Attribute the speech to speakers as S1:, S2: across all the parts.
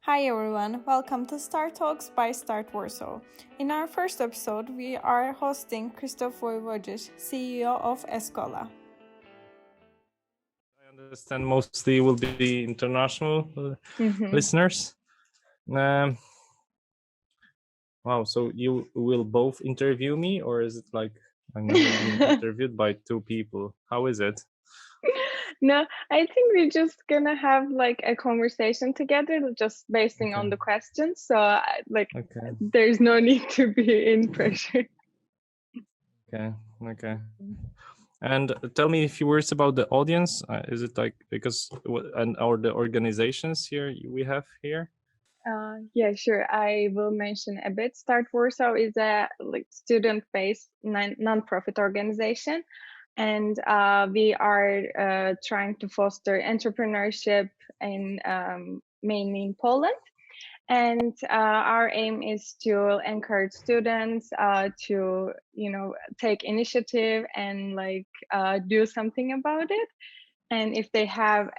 S1: Hi everyone, welcome to STARTalks by START Warsaw. In our first episode, we are hosting Krzysztof Wojewodzic, CEO of Escola.
S2: I understand mostly will be international listeners. Wow, so you will both interview me, or is it like I've never been interviewed by two people? How is it?
S3: No, I think we're just gonna have like a conversation together, just basing on the questions. So there's no need to be in pressure.
S2: Okay. And tell me a few words about the audience. Is it like or the organizations here we have here?
S3: Yeah, sure. I will mention a bit. START Warsaw is a student-based non-profit organization, and we are trying to foster entrepreneurship mainly in Poland. And our aim is to encourage students to, take initiative and do something about it. And if they have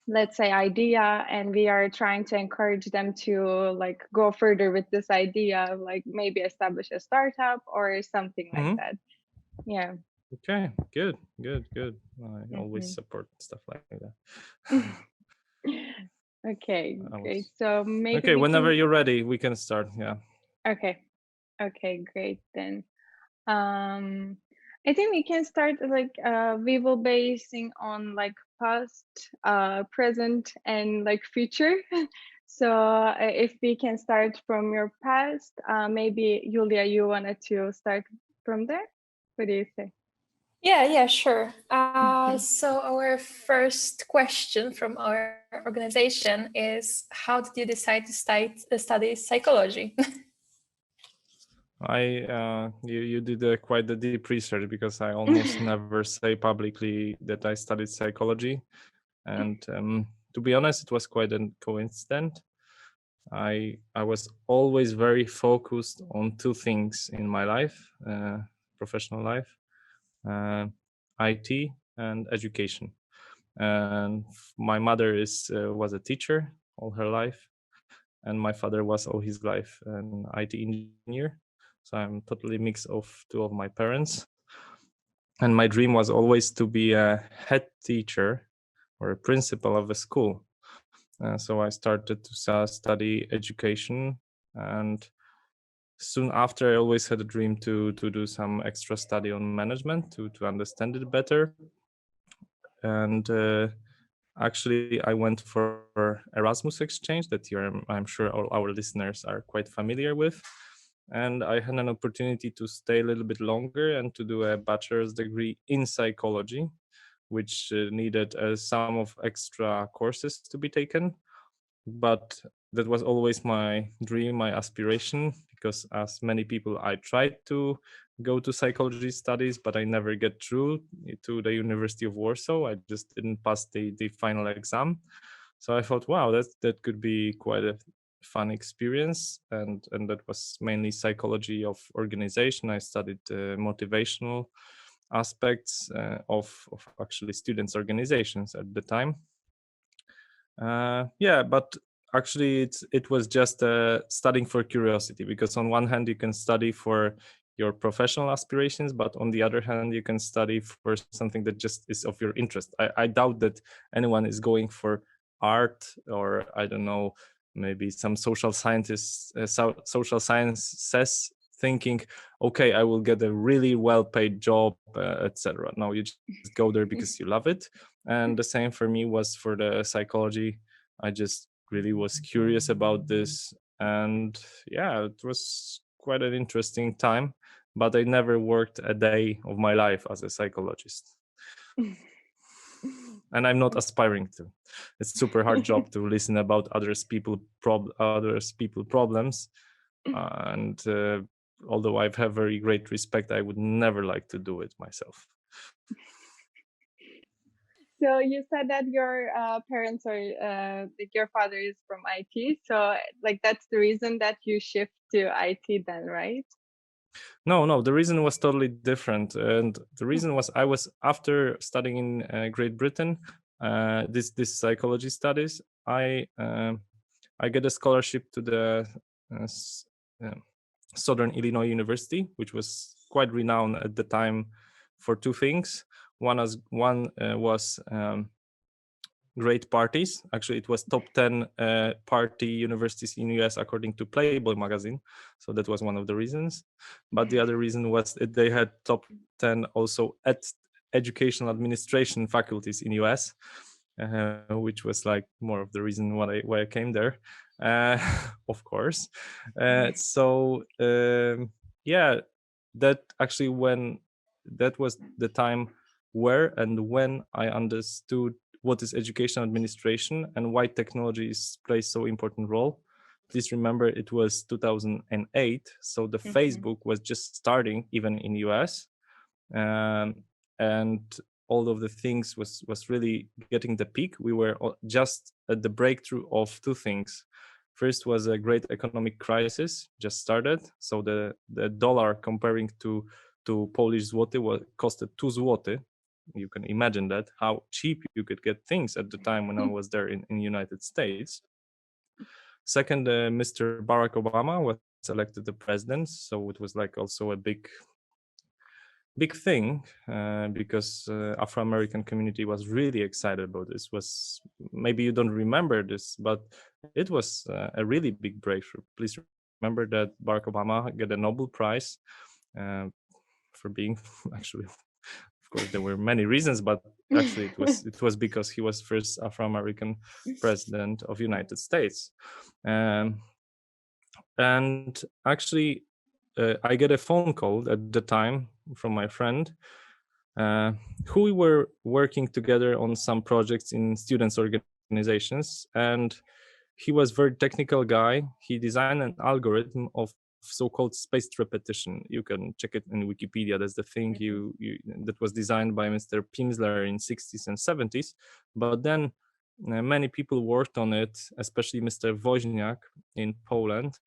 S3: let's say idea, and we are trying to encourage them to go further with this idea, maybe establish a startup or something like that. Yeah.
S2: Okay, good. I always support stuff like that.
S3: Okay, great. So maybe
S2: whenever you're ready, we can start. Yeah.
S3: Okay, great then. I think we can start we will basing on past, present, and future. So if we can start from your past, maybe Julia, you wanted to start from there. What do you say?
S4: Yeah, sure. So our first question from our organization is, how did you decide to study psychology?
S2: You did quite the deep research, because I almost never say publicly that I studied psychology, and to be honest, it was quite a coincidence. I was always very focused on two things in my life, professional life, IT and education. And my mother was a teacher all her life, and my father was all his life an IT engineer. So I'm totally mix of two of my parents. And my dream was always to be a head teacher or a principal of a school. So I started to study education, and soon after I always had a dream to do some extra study on management to understand it better. And actually, I went for Erasmus exchange that I'm sure all our listeners are quite familiar with. And I had an opportunity to stay a little bit longer and to do a bachelor's degree in psychology, which needed some of extra courses to be taken. But that was always my dream, my aspiration, because as many people, I tried to go to psychology studies, but I never get through to the University of Warsaw. I just didn't pass the final exam. So I thought, wow, that could be quite a fun experience. And that was mainly psychology of organization. I studied motivational aspects of actually students' organizations at the time. But actually it was just studying for curiosity, because on one hand you can study for your professional aspirations, but on the other hand you can study for something that just is of your interest. I doubt that anyone is going for art, or I don't know, maybe some social scientists, social sciences, thinking, okay, I will get a really well-paid job, etc. No, you just go there because you love it. And the same for me was for the psychology. I just really was curious about this, and yeah, it was quite an interesting time, but I never worked a day of my life as a psychologist. And I'm not aspiring to. It's a super hard job to listen about others people problems, and although I have very great respect, I would never like to do it myself.
S3: So you said that your parents are your father is from IT, so that's the reason that you shift to IT then, right?
S2: No, the reason was totally different, and the reason was I was, after studying in Great Britain, this psychology studies, I I get a scholarship to the Southern Illinois University, which was quite renowned at the time for two things. One was great parties. Actually, it was top 10 party universities in US according to Playboy magazine. So that was one of the reasons. But the other reason was that they had top 10 also at educational administration faculties in US, which was like more of the reason why I came there, of course. Yeah, that actually that was the time where and when I understood what is education administration and why technology plays so important role. Please remember it was 2008, so the Facebook was just starting even in US, and all of the things was really getting the peak. We were just at the breakthrough of two things. First was a great economic crisis just started, so the dollar comparing to Polish zloty costed 2 zloty. You can imagine that, how cheap you could get things at the time when I was there in United States. Second, Mr. Barack Obama was elected the president, so it was like also a big thing, because Afro-American community was really excited about this. Was maybe you don't remember this, but it was a really big breakthrough. Please remember that Barack Obama got a Nobel Prize for being actually. Of course, there were many reasons, but actually it was because he was first Afro-American president of United States. And actually, I get a phone call at the time from my friend, who we were working together on some projects in students' organizations, and he was very technical guy. He designed an algorithm of so-called spaced repetition. You can check it in Wikipedia. That's the thing that was designed by Mr. Pimsler in 60s and 70s. But then many people worked on it, especially Mr. Woźniak in Poland,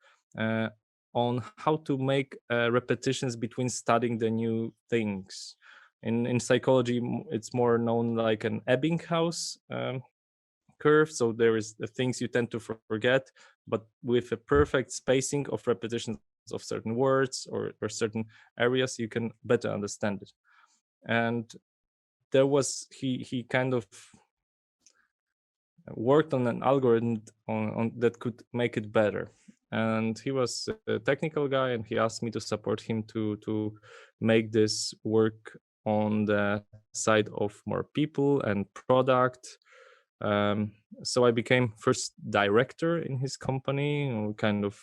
S2: on how to make repetitions between studying the new things. In psychology, it's more known like an Ebbinghaus curve. So there is the things you tend to forget, but with a perfect spacing of repetitions of certain words or certain areas, you can better understand it. And there was he kind of worked on an algorithm on that could make it better. And he was a technical guy, and he asked me to support him to make this work on the side of more people and product. So I became first director in his company, kind of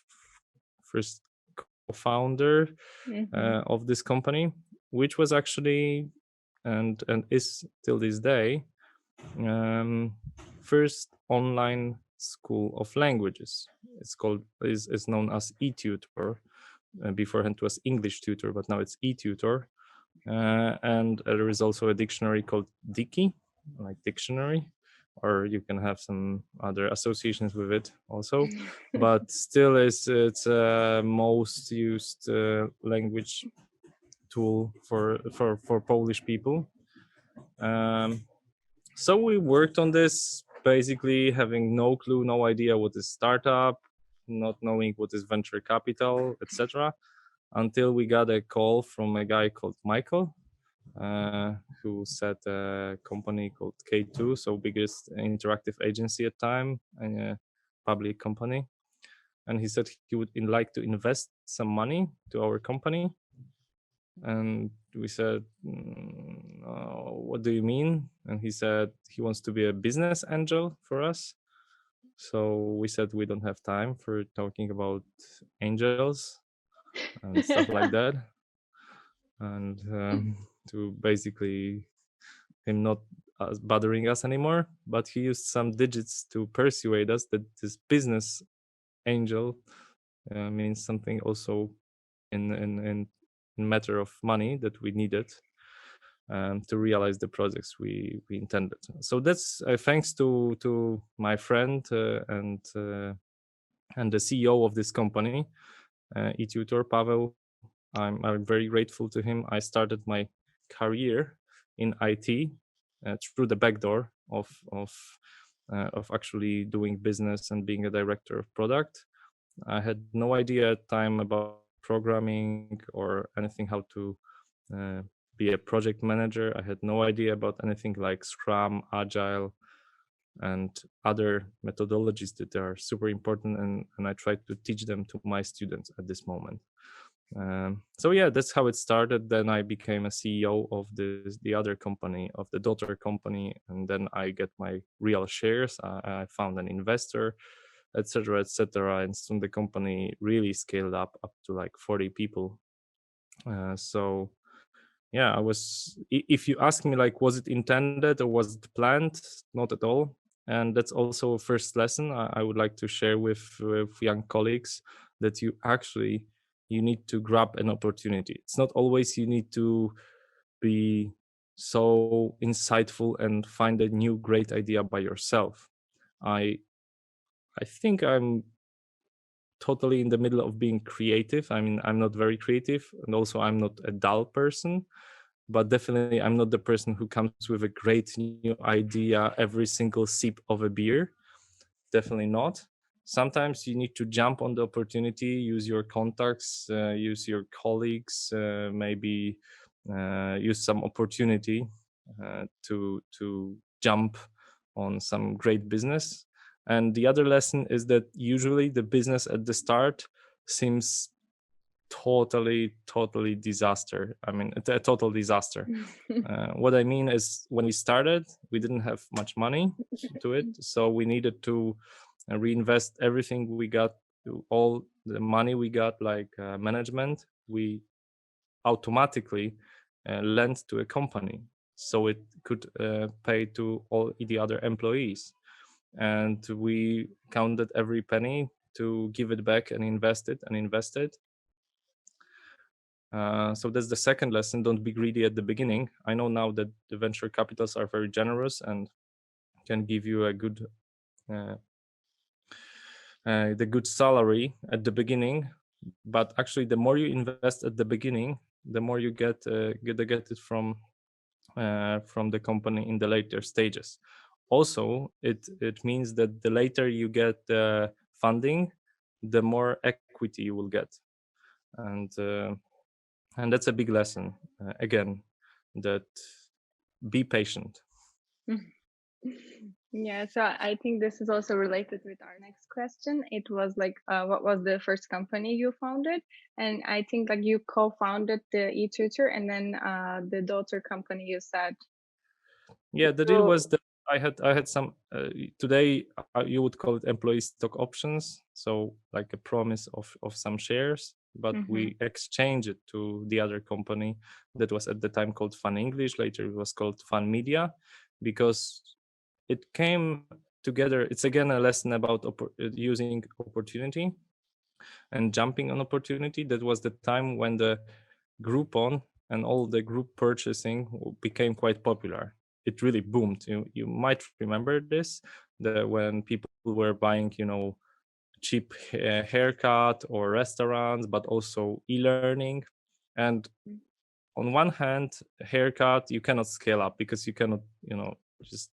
S2: first co-founder of this company, which was actually and is till this day first online school of languages. It's known as eTutor. Beforehand it was English Tutor, but now it's eTutor. And there is also a dictionary called Diki, like dictionary, or you can have some other associations with it also. But still, it's a most used language tool for Polish people. So we worked on this, basically having no clue, no idea what is startup, not knowing what is venture capital, etc., until we got a call from a guy called Michael, who set a company called K2, so biggest interactive agency at time, and a public company. And he said he would like to invest some money to our company. And we said, what do you mean? And he said he wants to be a business angel for us. So we said we don't have time for talking about angels and stuff like that. And to basically him not bothering us anymore, but he used some digits to persuade us that this business angel means something also in matter of money that we needed to realize the projects we intended. So that's thanks to my friend and the CEO of this company, eTutor, Pavel. I'm very grateful to him. I started my career in IT through the back door of of actually doing business and being a director of product. I had no idea at the time about programming or anything how to be a project manager. I had no idea about anything like Scrum, Agile, and other methodologies that are super important, and I tried to teach them to my students at this moment. So yeah, that's how it started. Then I became a CEO of the other company, of the daughter company, and then I get my real shares. I found an investor, etc., etc., and soon the company really scaled up to like 40 people. So yeah, if you ask me like, was it intended or was it planned? Not at all. And that's also a first lesson I would like to share with young colleagues, that you need to grab an opportunity. It's not always you need to be so insightful and find a new great idea by yourself. I think I'm totally in the middle of being creative. I mean, I'm not very creative, and also I'm not a dull person, but definitely I'm not the person who comes with a great new idea every single sip of a beer. Definitely not. Sometimes you need to jump on the opportunity, use your contacts, use your colleagues, maybe use some opportunity to jump on some great business. And the other lesson is that usually the business at the start seems totally disaster. I mean, a total disaster. What I mean is, when we started, we didn't have much money to it, so we needed to reinvest everything we got, all the money we got, like management, we automatically lent to a company so it could pay to all the other employees, and we counted every penny to give it back and invest it. So that's the second lesson. Don't be greedy at the beginning. I know now that the venture capitals are very generous and can give you a good the good salary at the beginning, but actually the more you invest at the beginning, the more you get it from the company in the later stages. Also, it means that the later you get funding, the more equity you will get, and that's a big lesson. Again, that be patient.
S3: Yeah, so I think this is also related with our next question. It was like, what was the first company you founded? And I think like you co-founded the e-tutor, and then the daughter company you said.
S2: Yeah, the deal was that I had some today you would call it employee stock options, so like a promise of some shares, but we exchanged it to the other company that was at the time called Fun English. Later it was called Fun Media, because it came together. It's again a lesson about using opportunity and jumping on opportunity. That was the time when the Groupon and all the group purchasing became quite popular. It really boomed. You might remember this, that when people were buying, cheap haircut or restaurants, but also e-learning. And on one hand, haircut, you cannot scale up because you cannot, just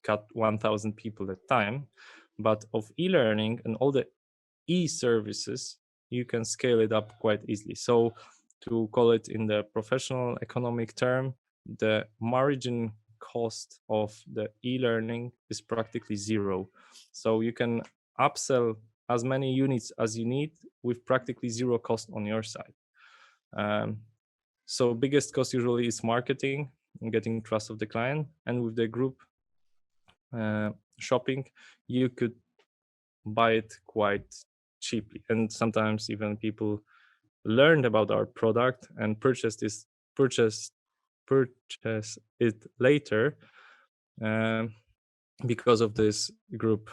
S2: cut 1,000 people at a time. But of e-learning and all the e-services, you can scale it up quite easily. So to call it in the professional economic term, the margin cost of the e-learning is practically zero. So you can upsell as many units as you need with practically zero cost on your side. So biggest cost usually is marketing and getting trust of the client. And with the group shopping, you could buy it quite cheaply. And sometimes even people learned about our product and purchase it later because of this group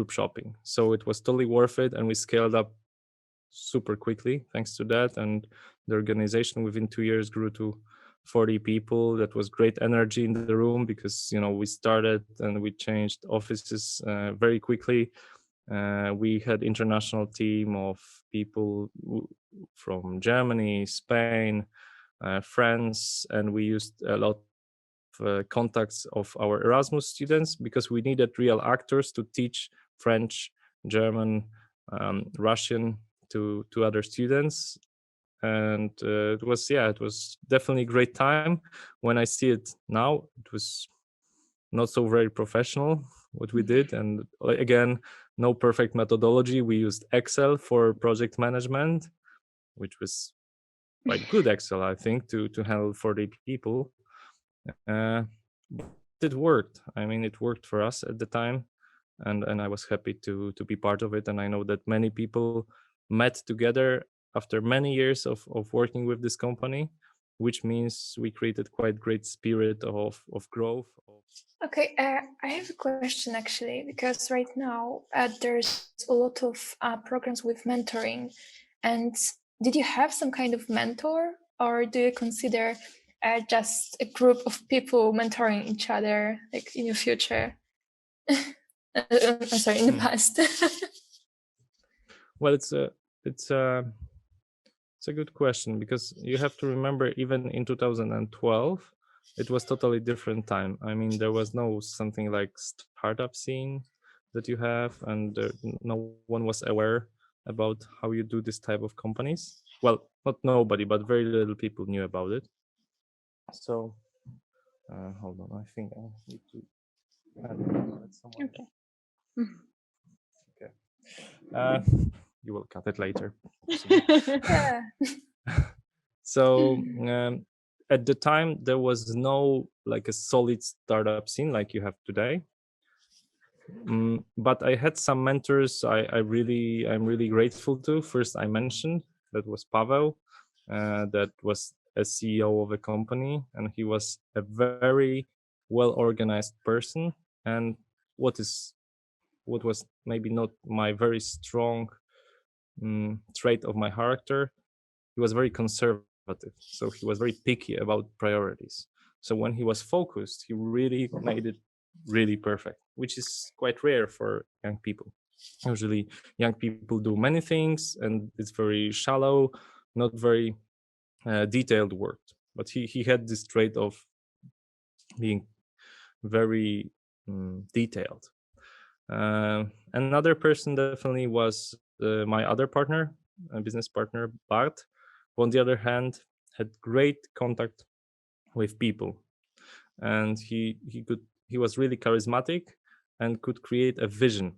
S2: shopping. So it was totally worth it, and we scaled up super quickly thanks to that. And the organization within 2 years grew to 40 people. That was great energy in the room because we started and we changed offices very quickly. We had international team of people from Germany, Spain, France, and we used a lot of contacts of our Erasmus students, because we needed real actors to teach French, German, Russian to other students. And it was definitely a great time. When I see it now, it was not so very professional what we did, and again, no perfect methodology. We used Excel for project management, which was quite good Excel, I think, to handle 40 people. But it worked. I mean, it worked for us at the time, and I was happy to be part of it. And I know that many people met together after many years of working with this company, which means we created quite great spirit of growth.
S4: Okay, I have a question actually, because right now there's a lot of programs with mentoring. And did you have some kind of mentor, or do you consider just a group of people mentoring each other, like in your future? I'm sorry, in the past.
S2: Well, it's a good question, because you have to remember, even in 2012, it was totally different time. I mean, there was no something like startup scene that you have, and no one was aware about how you do this type of companies. Well, not nobody, but very little people knew about it. So, hold on, I think I need to add someone. Okay. You will cut it later.
S4: Yeah.
S2: So at the time, there was no like a solid startup scene like you have today. But I had some mentors I'm really grateful to. First, I mentioned that was Pavel, that was a CEO of a company, and he was a very well organized person. And what was maybe not my very strong trait of my character, he was very conservative. So he was very picky about priorities. So when he was focused, he really made it really perfect, which is quite rare for young people. Usually young people do many things and it's very shallow, not very detailed work. But he had this trait of being very detailed. Another person definitely was my other partner, a business partner, Bart, who on the other hand had great contact with people, and he was really charismatic and could create a vision.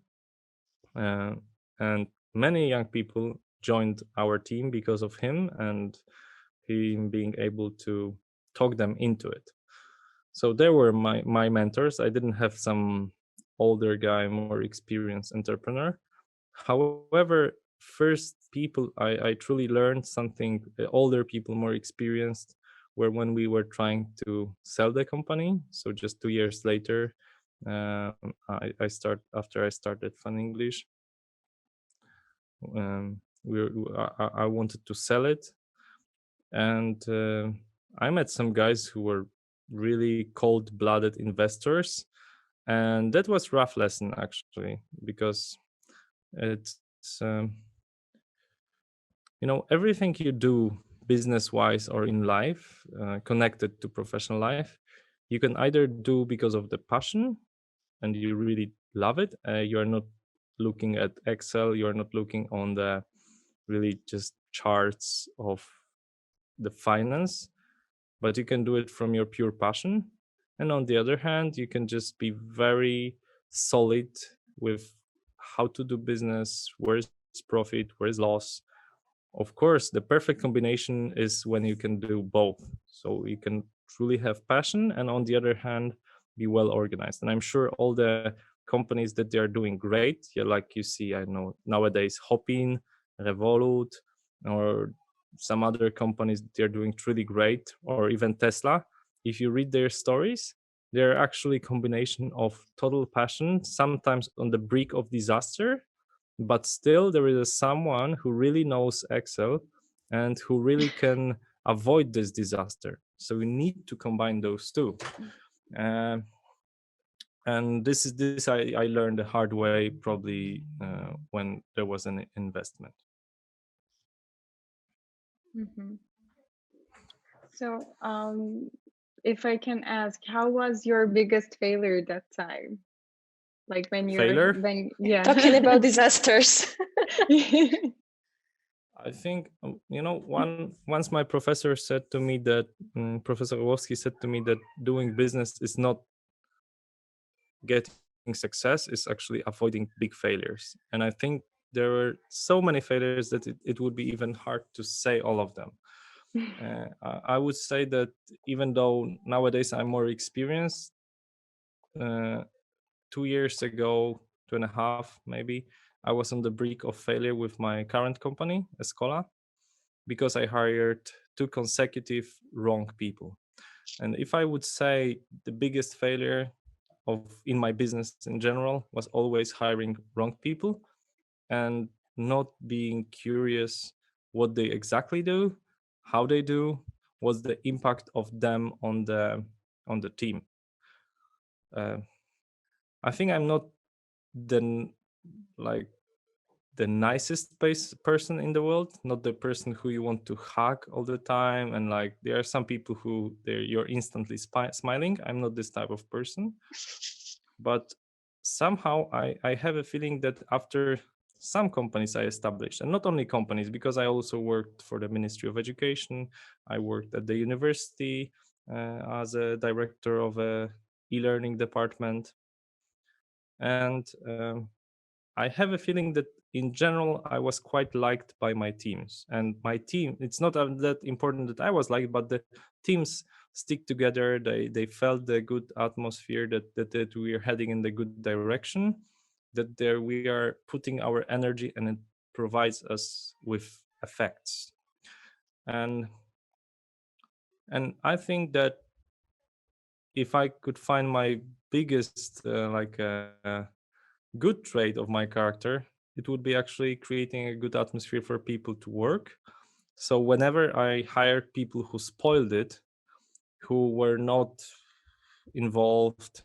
S2: And many young people joined our team because of him and him being able to talk them into it. So they were my mentors. I didn't have some older guy, more experienced entrepreneur. However, first people I truly learned something, older people, more experienced, were when we were trying to sell the company. So just 2 years later, after I started Fun English, I wanted to sell it, and I met some guys who were really cold-blooded investors, and that was rough lesson actually, because it's everything you do business-wise or in life connected to professional life, you can either do because of the passion and you really love it. You are not looking at Excel, you are not looking on the really just charts of the finance, but you can do it from your pure passion. And on the other hand, you can just be very solid with how to do business, where is profit, where is loss. Of course, the perfect combination is when you can do both. So you can truly have passion and on the other hand, be well organized. And I'm sure all the companies that they are doing great, like you see, I know nowadays Hopin, Revolut, or some other companies, they're doing truly great, or even Tesla. If you read their stories, they're actually a combination of total passion, sometimes on the brink of disaster, but still there is someone who really knows Excel and who really can avoid this disaster. So we need to combine those two. And this I learned the hard way, probably when there was an investment.
S3: Mm-hmm. So if I can ask, how was your biggest failure that time? Like
S2: Failure?
S3: yeah.
S4: Talking about disasters.
S2: I think once my professor said to me that Professor Wojewodzic said to me that doing business is not getting success, is actually avoiding big failures. And I think there were so many failures that it would be even hard to say all of them. I would say that even though nowadays I'm more experienced, 2 years ago, 2.5 maybe, I was on the brink of failure with my current company, Escola, because I hired 2 consecutive wrong people. And if I would say the biggest failure in my business in general was always hiring wrong people and not being curious what they exactly do, how they do, what's the impact of them on the team. I think I'm not the the nicest person in the world, not the person who you want to hug all the time, and like there are some people who you're instantly smiling. I'm not this type of person, but somehow I have a feeling that after some companies I established, and not only companies, because I also worked for the Ministry of Education, I worked at the university as a director of a e-learning department, and I have a feeling that in general I was quite liked by my teams, and my team, it's not that important that I was liked, but the teams stick together. They felt the good atmosphere, that we are heading in the good direction, that there we are putting our energy, and it provides us with effects. And I think that if I could find my biggest good trait of my character, it would be actually creating a good atmosphere for people to work. So whenever I hired people who spoiled it, who were not involved,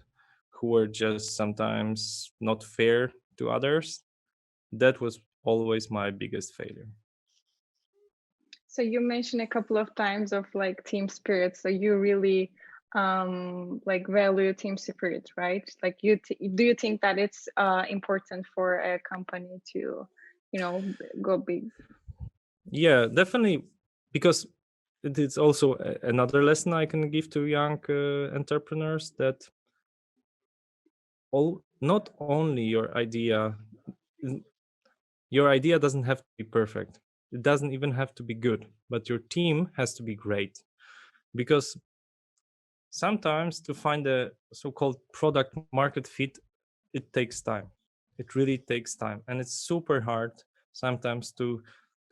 S2: who were just sometimes not fair to others, that was always my biggest failure.
S3: So you mentioned a couple of times of like team spirit. So you really like value team spirit, right? Like do you think that it's important for a company to, go big?
S2: Yeah, definitely, because it is also another lesson I can give to young entrepreneurs, that not only your idea doesn't have to be perfect. It doesn't even have to be good, but your team has to be great. Because sometimes to find a so-called product market fit, it takes time. It really takes time, and it's super hard sometimes to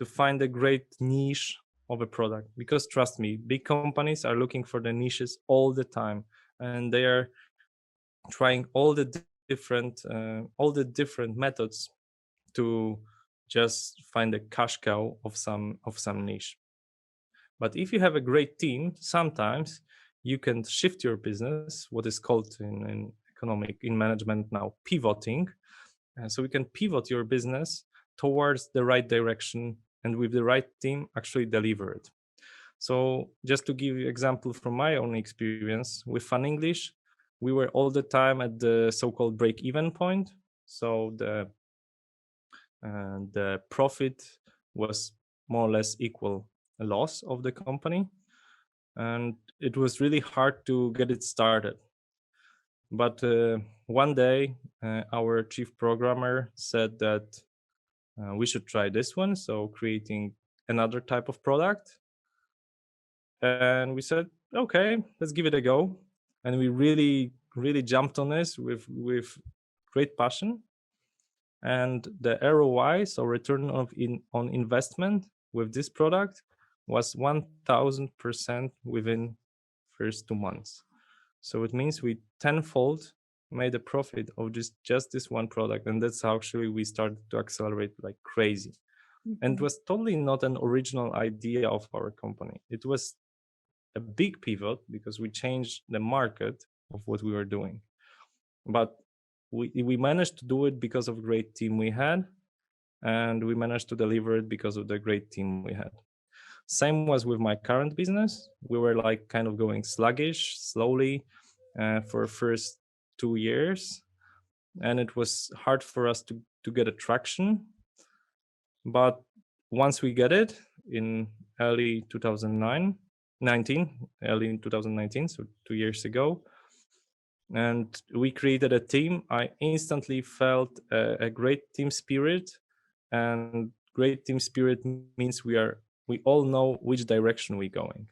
S2: find a great niche of a product, because trust me, big companies are looking for the niches all the time, and they are trying all the different methods to just find a cash cow of some niche. But if you have a great team, sometimes you can shift your business, what is called in management now pivoting. So we can pivot your business towards the right direction, and with the right team actually deliver it. So just to give you example from my own experience with Fun English, we were all the time at the so-called break-even point. So the profit was more or less equal a loss of the company, and it was really hard to get it started. But one day our chief programmer said that we should try this one, so creating another type of product. And we said, okay, let's give it a go. And we really jumped on this with great passion. And the ROI, so return on investment with this product, was 1000% within first 2 months. So it means we tenfold made a profit of just this one product, and that's how actually we started to accelerate like crazy. Mm-hmm. And it was totally not an original idea of our company. It was a big pivot because we changed the market of what we were doing, but we managed to do it because of great team we had, and we managed to deliver it because of the great team we had. Same was with my current business. We were like kind of going sluggish, slowly, for first 2 years, and it was hard for us to get a traction. But once we get it in early 2019, so 2 years ago, and we created a team, I instantly felt a great team spirit. And great team spirit means we all know which direction we're going.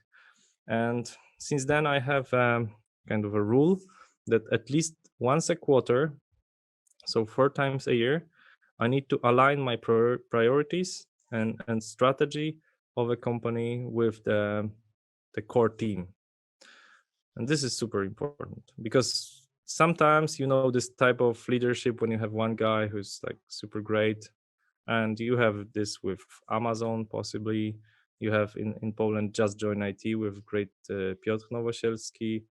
S2: And since then I have kind of a rule that at least once a quarter, so 4 times a year, I need to align my priorities and strategy of a company with the core team. And this is super important because sometimes, this type of leadership when you have one guy who's like super great, and you have this with Amazon, possibly. You have in Poland Just Join IT with great Piotr Nowosielski.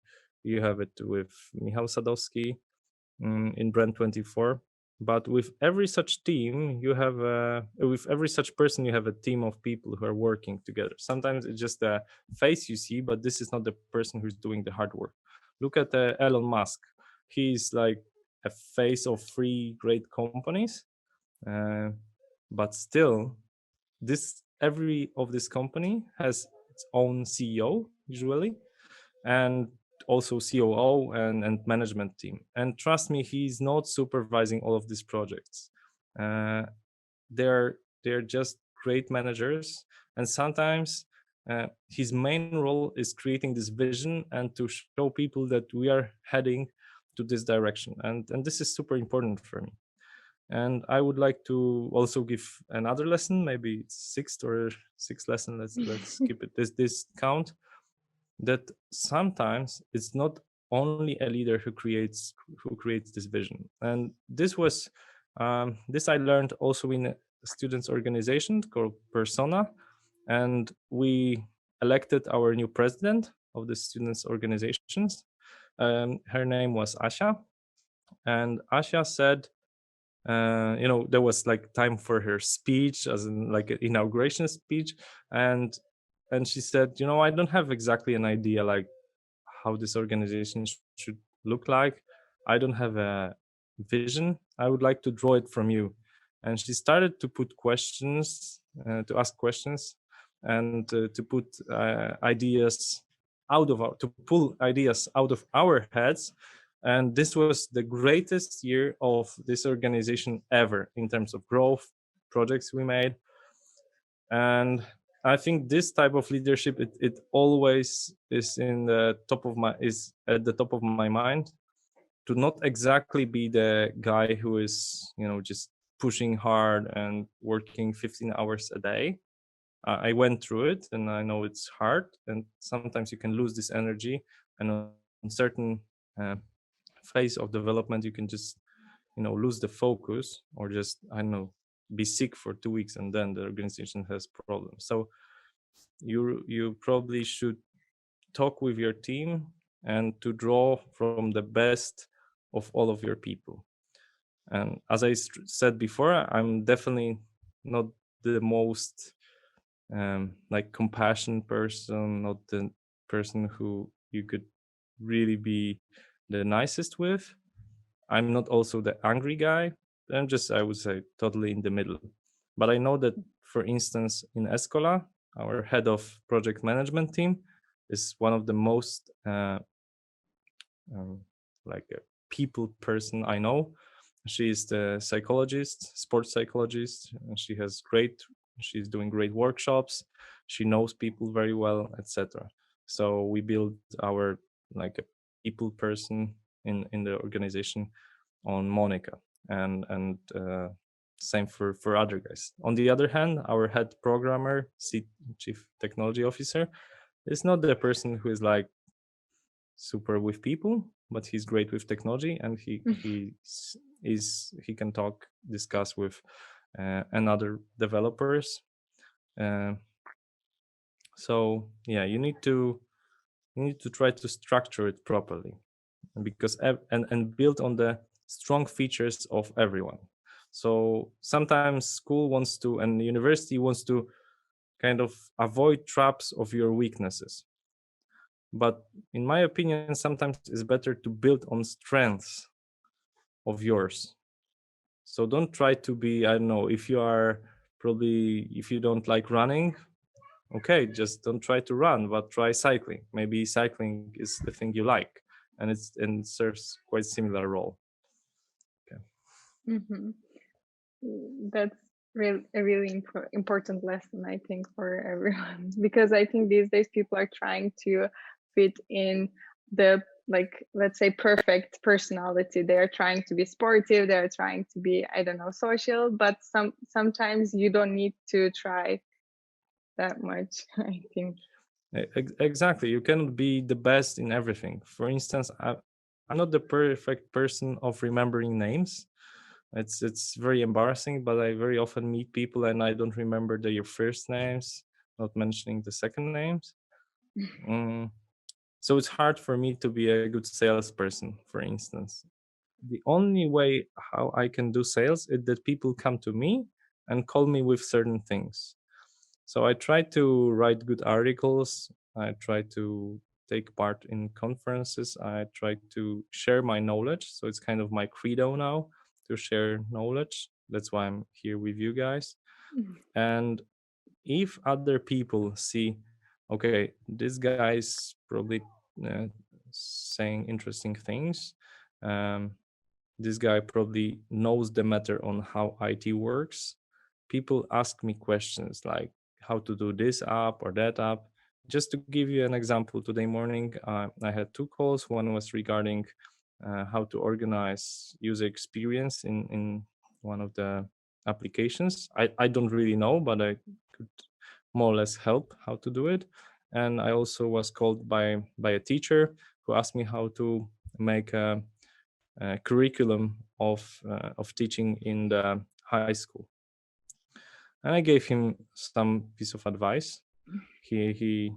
S2: You have it with Michał Sadowski in Brand24. But with every such team, with every such person, you have a team of people who are working together. Sometimes it's just a face you see, but this is not the person who's doing the hard work. Look at Elon Musk. He's like a face of 3 great companies, but still, every of this company has its own CEO usually, and also COO and management team. And trust me, he's not supervising all of these projects. They're just great managers, and sometimes his main role is creating this vision and to show people that we are heading to this direction. And this is super important for me. And I would like to also give another lesson, maybe it's sixth lesson. Let's keep it this count. That sometimes it's not only a leader who creates this vision. And this was this I learned also in a students' organization called Persona, and we elected our new president of the students' organizations. Her name was Asia, and Asia said, there was like time for her speech, as in like an inauguration speech, and she said, I don't have exactly an idea like how this organization should look like. I don't have a vision. I would like to draw it from you. And she started to put questions, to ask questions, and to put ideas to pull ideas out of our heads. And this was the greatest year of this organization ever in terms of growth, projects we made. And I think this type of leadership, it always is at the top of my mind, to not exactly be the guy who is, just pushing hard and working 15 hours a day. I went through it, and I know it's hard, and sometimes you can lose this energy, and on certain phase of development you can just lose the focus, or just be sick for 2 weeks, and then the organization has problems. So you probably should talk with your team and to draw from the best of all of your people. And as I said before, I'm definitely not the most compassionate person, not the person who you could really be the nicest with. I'm not also the angry guy. I'm just, I would say, totally in the middle. But I know that, for instance, in Escola, our head of project management team is one of the most like a people person I know. She is the psychologist, sports psychologist. And she's doing great workshops. She knows people very well, etc. So we build our like a people person in the organization on Monica, and same for other guys. On the other hand, our head programmer, chief technology officer, is not the person who is like super with people, but he's great with technology, and he can discuss with another developers. So yeah, you need to try to structure it properly, because and build on the strong features of everyone. So sometimes school wants to, and the university wants to kind of avoid traps of your weaknesses. But in my opinion, sometimes it's better to build on strengths of yours. So don't try to be, I don't know, if you don't like running, okay, just don't try to run, but try cycling. Maybe cycling is the thing you like, and it serves quite similar role. Okay.
S3: Mm-hmm. That's a really important lesson, I think, for everyone, because I think these days people are trying to fit in the, like, let's say, perfect personality. They are trying to be sportive, they're trying to be, I don't know, social, but sometimes you don't need to try that much, I think.
S2: Exactly, you cannot be the best in everything. For instance, I'm not the perfect person of remembering names. It's very embarrassing, but I very often meet people and I don't remember their first names, not mentioning the second names. So it's hard for me to be a good salesperson, for instance. The only way how I can do sales is that people come to me and call me with certain things. So I try to write good articles. I try to take part in conferences. I try to share my knowledge. So it's kind of my credo now to share knowledge. That's why I'm here with you guys. And if other people see, okay, this guy is probably saying interesting things, this guy probably knows the matter on how IT works, people ask me questions like how to do this app or that app. Just to give you an example, today morning I had 2 calls. One was regarding how to organize user experience in one of the applications. I don't really know, but I could more or less help how to do it. And I also was called by a teacher who asked me how to make a curriculum of teaching in the high school. And I gave him some piece of advice. He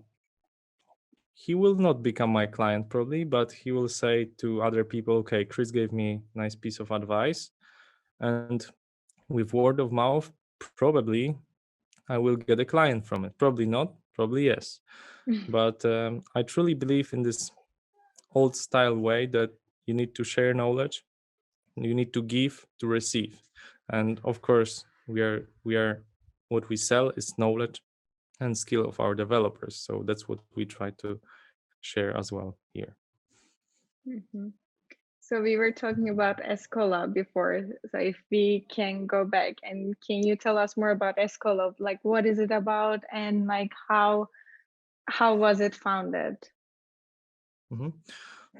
S2: will not become my client probably, but he will say to other people, okay, Chris gave me a nice piece of advice, and with word of mouth, probably I will get a client from it. Probably not, probably yes. But I truly believe in this old style way that you need to share knowledge, you need to give to receive. And of course, we are what we sell is knowledge and skill of our developers. So that's what we try to share as well here.
S3: Mm-hmm. So we were talking about Escola before. So if we can go back, and can you tell us more about Escola? Like, what is it about, and like how was it founded?
S2: Mm-hmm.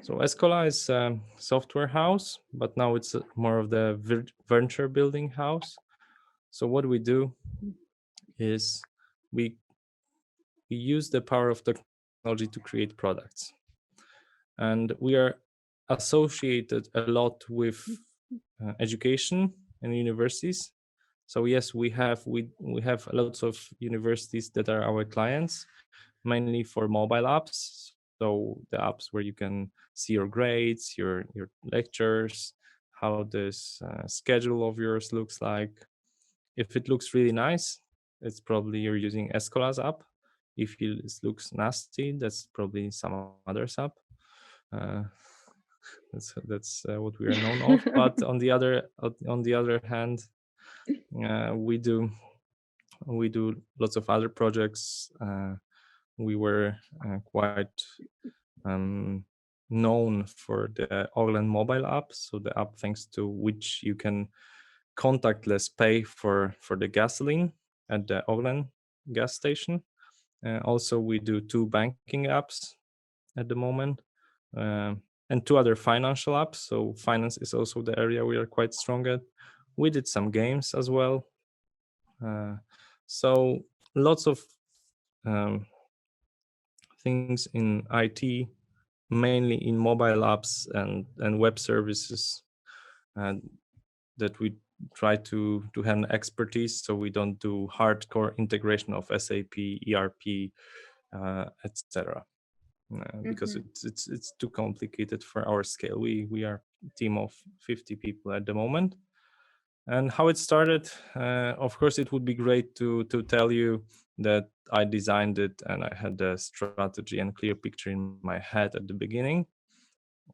S2: So Escola is a software house, but now it's more of the venture building house. So what we do is we use the power of technology to create products, and we are associated a lot with education and universities. So yes, we have lots of universities that are our clients, mainly for mobile apps. So the apps where you can see your grades, your lectures, how this schedule of yours looks like. If it looks really nice, it's probably you're using Escola's app. If it looks nasty, that's probably some other's app. Uh, that's what we are known of. But on the other hand, we do lots of other projects. We were quite known for the Orlen mobile app, so the app thanks to which you can contactless pay for the gasoline at the Orlen gas station. Also, we do 2 banking apps at the moment, and 2 other financial apps. So finance is also the area we are quite strong at. We did some games as well. So lots of things in IT, mainly in mobile apps and web services, that we try to have expertise. So we don't do hardcore integration of SAP, ERP, etc. Because it's too complicated for our scale. We are a team of 50 people at the moment. And how it started, of course, it would be great to tell you that I designed it and I had a strategy and clear picture in my head at the beginning.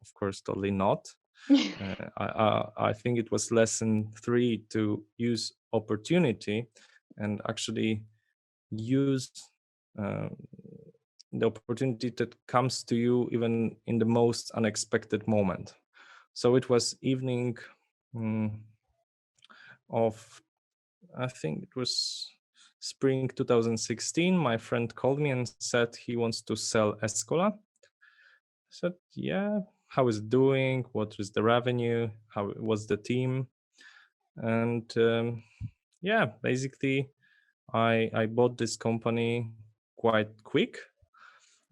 S2: Of course, totally not. I think it was lesson 3 to use opportunity and actually use uh, the opportunity that comes to you even in the most unexpected moment. So it was evening of, I think it was spring 2016. My friend called me and said he wants to sell Escola. I said, yeah, how is it doing? What is the revenue? How was the team? And yeah, basically, I bought this company quite quick.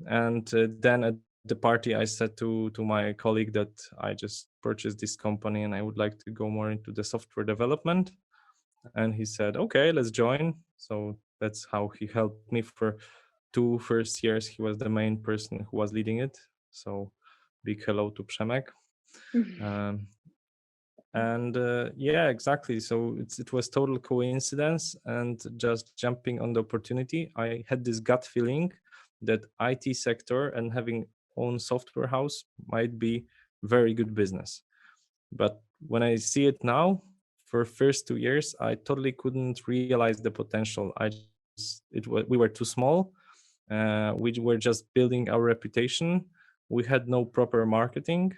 S2: And then at the party, I said to my colleague that I just purchased this company and I would like to go more into the software development. And he said, okay, let's join. So that's how he helped me for 2 first years. He was the main person who was leading it. So big hello to Przemek. Um, and yeah, exactly. So it was total coincidence, and just jumping on the opportunity, I had this gut feeling that IT sector and having own software house might be very good business. But when I see it now, for first 2 years, I totally couldn't realize the potential. We were too small. We were just building our reputation. We had no proper marketing,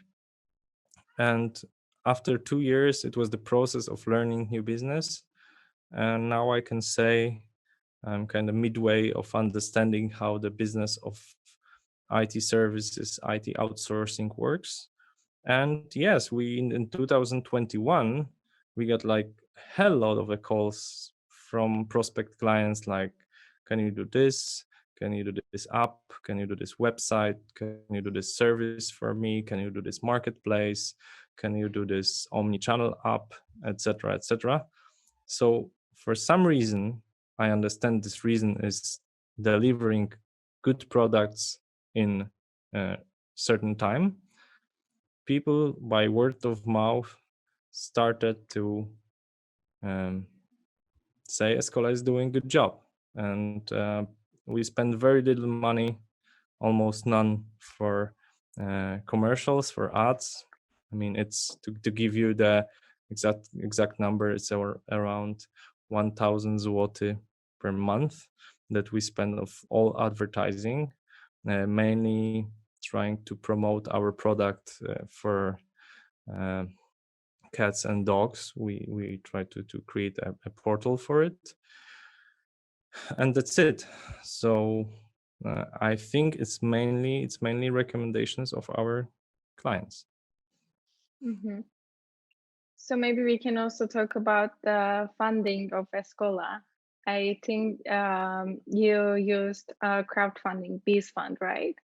S2: and after 2 years, it was the process of learning new business. And now I can say I'm kind of midway of understanding how the business of IT services, IT outsourcing works. And yes, we in 2021, we got like hell lot of the calls from prospect clients like, can you do this? Can you do this app? Can you do this website? Can you do this service for me? Can you do this marketplace? Can you do this omni-channel app, etc., etc.? So for some reason, I understand this reason is delivering good products in a certain time. People by word of mouth started to say Escola is doing a good job, and we spend very little money, almost none, for commercials, for ads. I mean, it's to give you the exact number, it's around 1,000 zloty per month that we spend of all advertising, mainly trying to promote our product for cats and dogs. We try to create a portal for it, and that's it. So I think it's mainly recommendations of our clients.
S3: Mhm. So maybe we can also talk about the funding of Escola. I think you used crowdfunding, Bees Fund, right?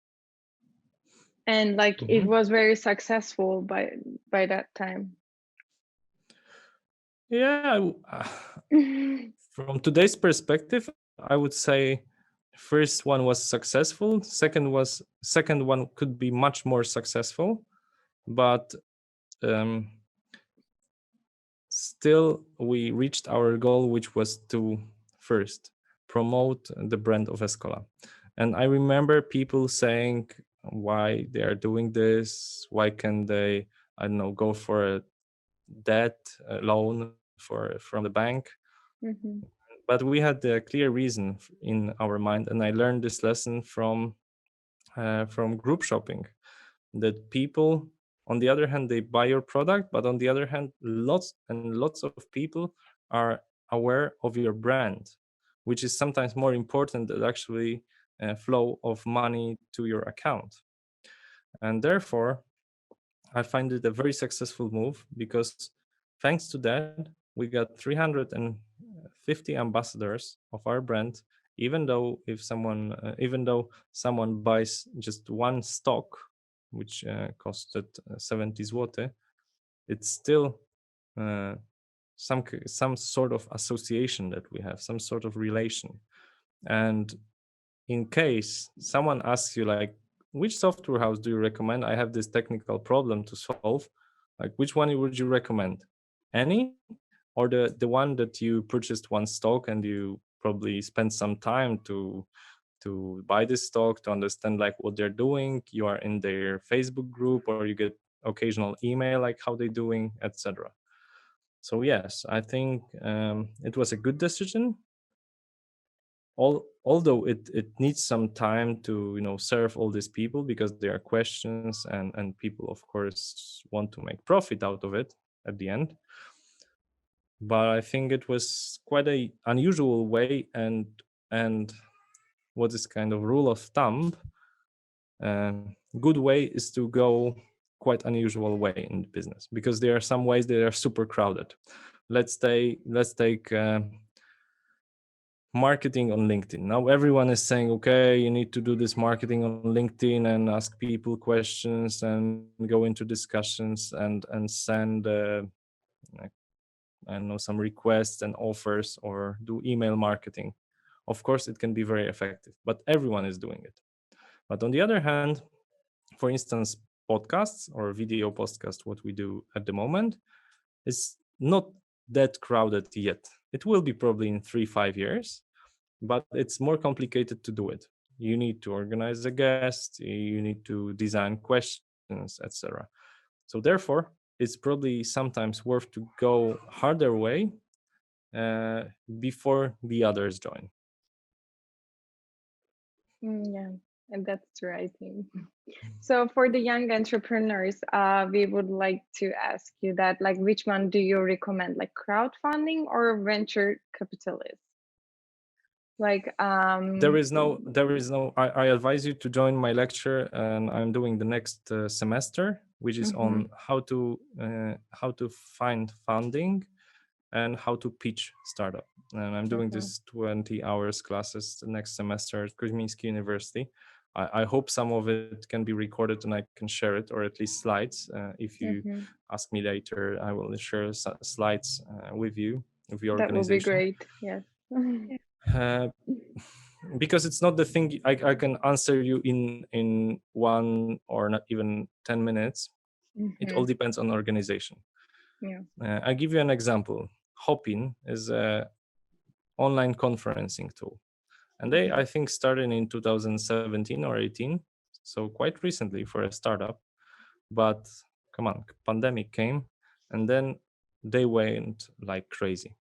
S3: And like it was very successful by that time.
S2: Yeah, from today's perspective, I would say first one was successful. Second one could be much more successful, but still we reached our goal, which was to first promote the brand of Escola. And I remember people saying why they are doing this, why can they, I don't know, go for a debt loan from the bank.
S3: Mm-hmm.
S2: But we had a clear reason in our mind, and I learned this lesson from group shopping, that people, on the other hand, they buy your product, but on the other hand, lots and lots of people are aware of your brand, which is sometimes more important than actually flow of money to your account. And therefore, I find it a very successful move, because thanks to that, we got 350 ambassadors of our brand. Even though someone buys just one stock, which costed 70 zloty, it's still some sort of association that we have, some sort of relation. And in case someone asks you like, which software house do you recommend? I have this technical problem to solve. Like, which one would you recommend? Any or the one that you purchased one stock and you probably spent some time to buy this stock, to understand like what they're doing. You are in their Facebook group, or you get occasional email like how they're doing, etc. So yes, I think it was a good decision. Although it needs some time to serve all these people, because there are questions, and people of course want to make profit out of it at the end. But I think it was quite a unusual way, and what is kind of rule of thumb, good way is to go quite unusual way in business, because there are some ways that are super crowded. Let's take marketing on LinkedIn. Now everyone is saying, okay, you need to do this marketing on LinkedIn and ask people questions and go into discussions and send I don't know, some requests and offers, or do email marketing. Of course, it can be very effective, but everyone is doing it. But on the other hand, for instance, podcasts or video podcast, what we do at the moment, is not that crowded yet. It will be probably in 3-5 years, but it's more complicated to do it. You need to organize a guest, you need to design questions, etc. So therefore, it's probably sometimes worth to go harder way before the others join.
S3: Yeah, and that's true, I think. So for the young entrepreneurs, we would like to ask you that, like, which one do you recommend, like crowdfunding or venture capitalists? Like,
S2: There is no. I advise you to join my lecture, and I'm doing the next semester, which is on how to find funding and how to pitch startup. And I'm doing this 20 hours classes the next semester at Kuzminski University. I hope some of it can be recorded and I can share it, or at least slides. If you ask me later, I will share slides with you, with your
S3: that will be
S2: organization.
S3: great. Yes.
S2: Because it's not the thing I can answer you in 1 or not even 10 minutes. It all depends on organization.
S3: Yeah.
S2: I give you an example. Hopin is a online conferencing tool, and they I think started in 2017 or 18, so quite recently for a startup. But come on, pandemic came, and then they went like crazy.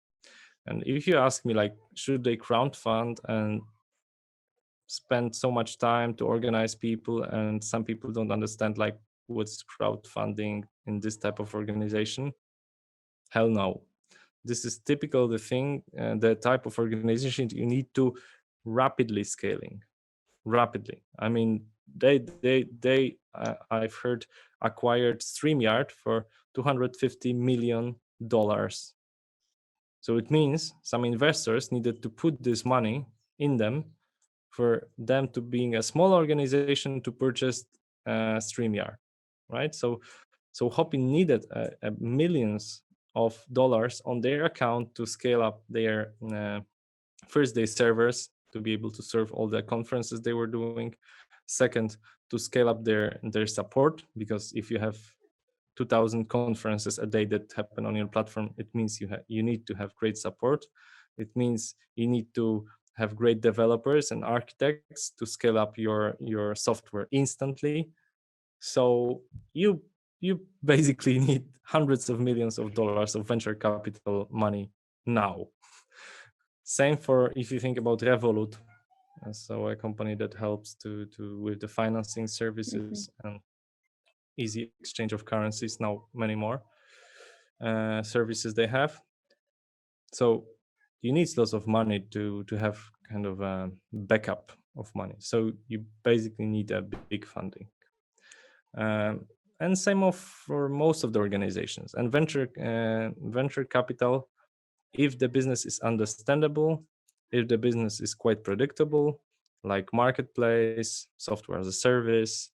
S2: And if you ask me, like, should they crowdfund and spend so much time to organize people, and some people don't understand like what's crowdfunding in this type of organization? Hell no. This is typical the thing, the type of organization you need to rapidly scaling. Rapidly. I mean, they I've heard acquired StreamYard for $250 million. So it means some investors needed to put this money in them for them to being a small organization to purchase StreamYard, right? So Hopin needed millions of dollars on their account to scale up their first day servers to be able to serve all the conferences they were doing. Second, to scale up their support, because if you have 2,000 conferences a day that happen on your platform, it means you need to have great support. It means you need to have great developers and architects to scale up your software instantly. So you basically need hundreds of millions of dollars of venture capital money now. Same for if you think about Revolut, so a company that helps to with the financing services and easy exchange of currencies, now many more services they have. So you need lots of money to have kind of a backup of money. So you basically need a big funding. And same for most of the organizations. And venture capital, if the business is understandable, if the business is quite predictable, like marketplace, software as a service,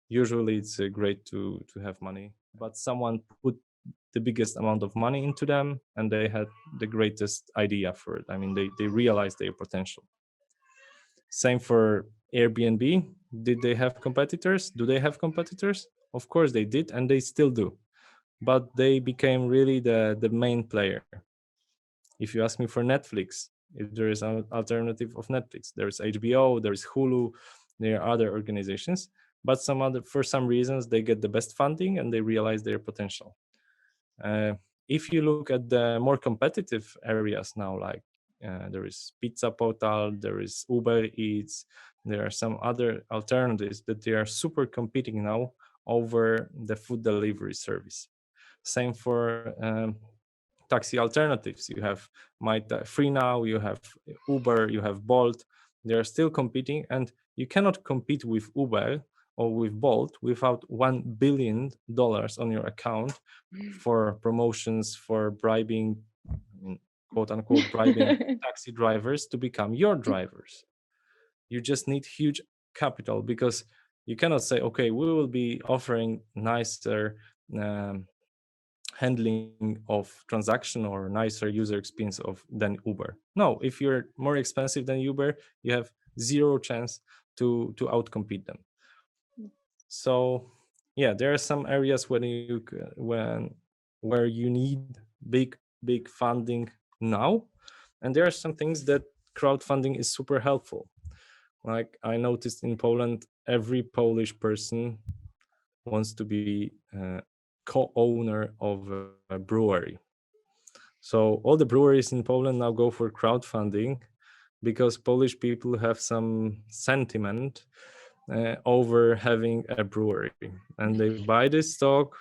S2: usually it's great to have money. But someone put the biggest amount of money into them, and they had the greatest idea for it. I mean, they realized their potential. Same for Airbnb. Did they have competitors? Do they have competitors? Of course they did, and they still do. But they became really the main player. If you ask me for Netflix, if there is an alternative of Netflix, there is HBO, there is Hulu, there are other organizations, but for some reasons they get the best funding and they realize their potential. If you look at the more competitive areas now, like there is Pizza Portal, there is Uber Eats, there are some other alternatives that they are super competing now over the food delivery service. Same for taxi alternatives. You have Free Now, you have Uber, you have Bolt. They are still competing, and you cannot compete with Uber or with Bolt without $1 billion on your account for promotions, for bribing, quote unquote, bribing taxi drivers to become your drivers. You just need huge capital, because you cannot say, okay, we will be offering nicer handling of transaction or nicer user experience than Uber. No, if you're more expensive than Uber, you have zero chance to outcompete them. So yeah, there are some areas where you need big funding now, and there are some things that crowdfunding is super helpful. Like I noticed in Poland, every Polish person wants to be co-owner of a brewery. So all the breweries in Poland now go for crowdfunding, because Polish people have some sentiment over having a brewery, and they buy this stock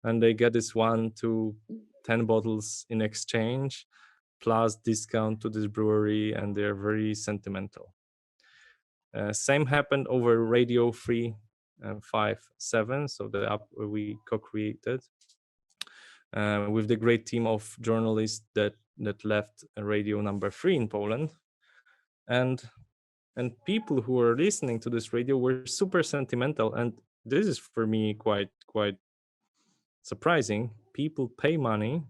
S2: and they get this 1 to 10 bottles in exchange plus discount to this brewery, and they're very sentimental. Same happened over Radio Free 57, so the app we co-created with the great team of journalists that left radio number 3 in Poland, and people who were listening to this radio were super sentimental, and this is for me quite surprising. People pay money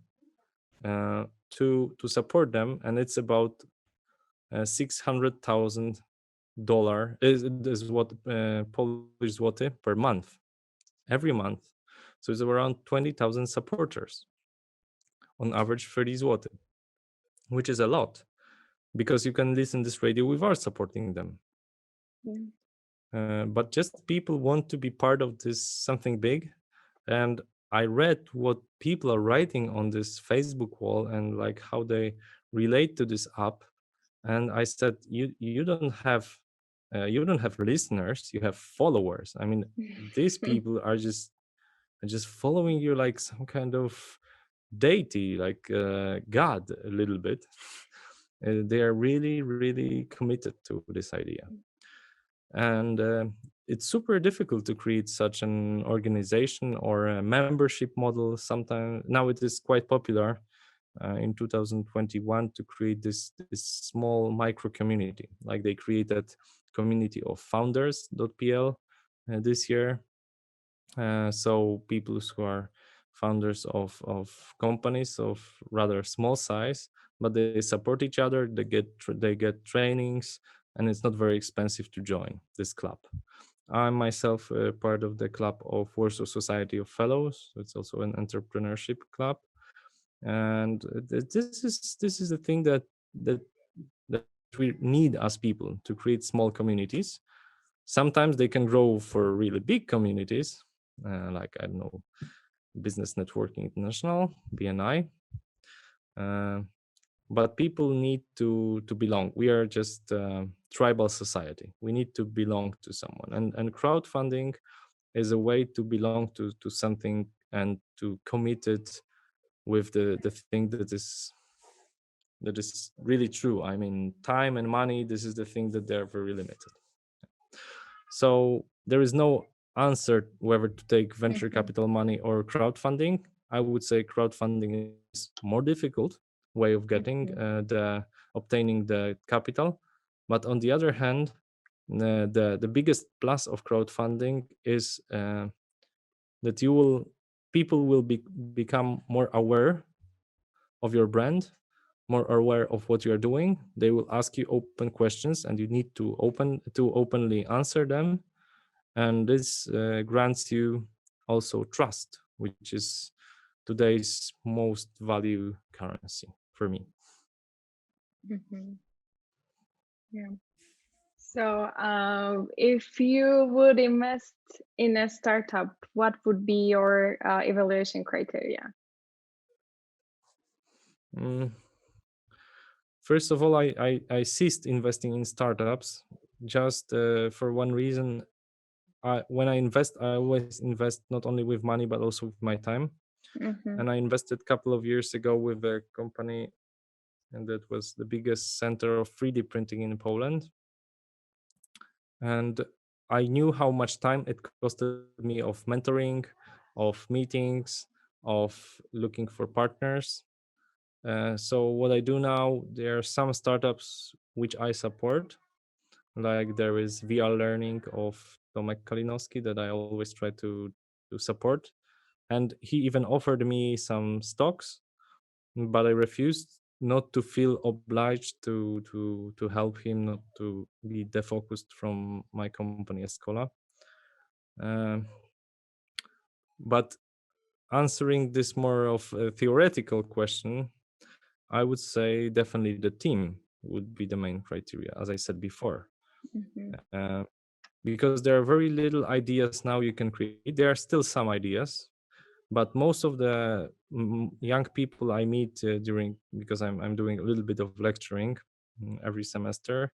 S2: to support them, and it's about $600,000 is what Polish zloty per month, every month. So it's around 20,000 supporters, on average 30 zloty, which is a lot, because you can listen this radio without supporting them. But just people want to be part of this something big. And I read what people are writing on this Facebook wall and like how they relate to this app. And I said, you don't have listeners, you have followers. I mean, these people are just following you like some kind of deity, like God a little bit. They are really, really committed to this idea. And it's super difficult to create such an organization or a membership model. Sometimes now it is quite popular in 2021 to create this small micro community. Like they created community of founders.pl this year. So people who are founders of companies of rather small size, but they support each other. They get trainings, and it's not very expensive to join this club. I'm myself part of the club of Warsaw Society of Fellows. It's also an entrepreneurship club, and this is the thing that we need as people, to create small communities. Sometimes they can grow for really big communities, like I don't know, Business Networking International, BNI. But people need to belong. We are just a tribal society. We need to belong to someone, and crowdfunding is a way to belong to something and to commit it with the thing that is really true. I mean, time and money, this is the thing that they're very limited. So there is no answer whether to take venture capital money or crowdfunding. I would say crowdfunding is more difficult way of getting obtaining the capital, but on the other hand, the biggest plus of crowdfunding is that people will become more aware of your brand, more aware of what you are doing. They will ask you open questions, and you need to openly answer them. And this grants you also trust, which is today's most value currency for me.
S3: Yeah. So, if you would invest in a startup, what would be your evaluation criteria?
S2: Mm, First of all, I ceased investing in startups just for one reason. When I invest, I always invest not only with money but also with my time. And I invested a couple of years ago with a company, and that was the biggest center of 3D printing in Poland. And I knew how much time it costed me of mentoring, of meetings, of looking for partners. So what I do now, there are some startups which I support, like there is VR learning of Tomek Kalinowski that I always try to support. And he even offered me some stocks, but I refused, not to feel obliged to help him, not to be defocused from my company Escola. Um, but answering this more of a theoretical question, I would say definitely the team would be the main criteria, as I said before. Uh, because there are very little ideas now you can create. There are still some ideas, but most of the young people I meet during, because I'm doing a little bit of lecturing every semester,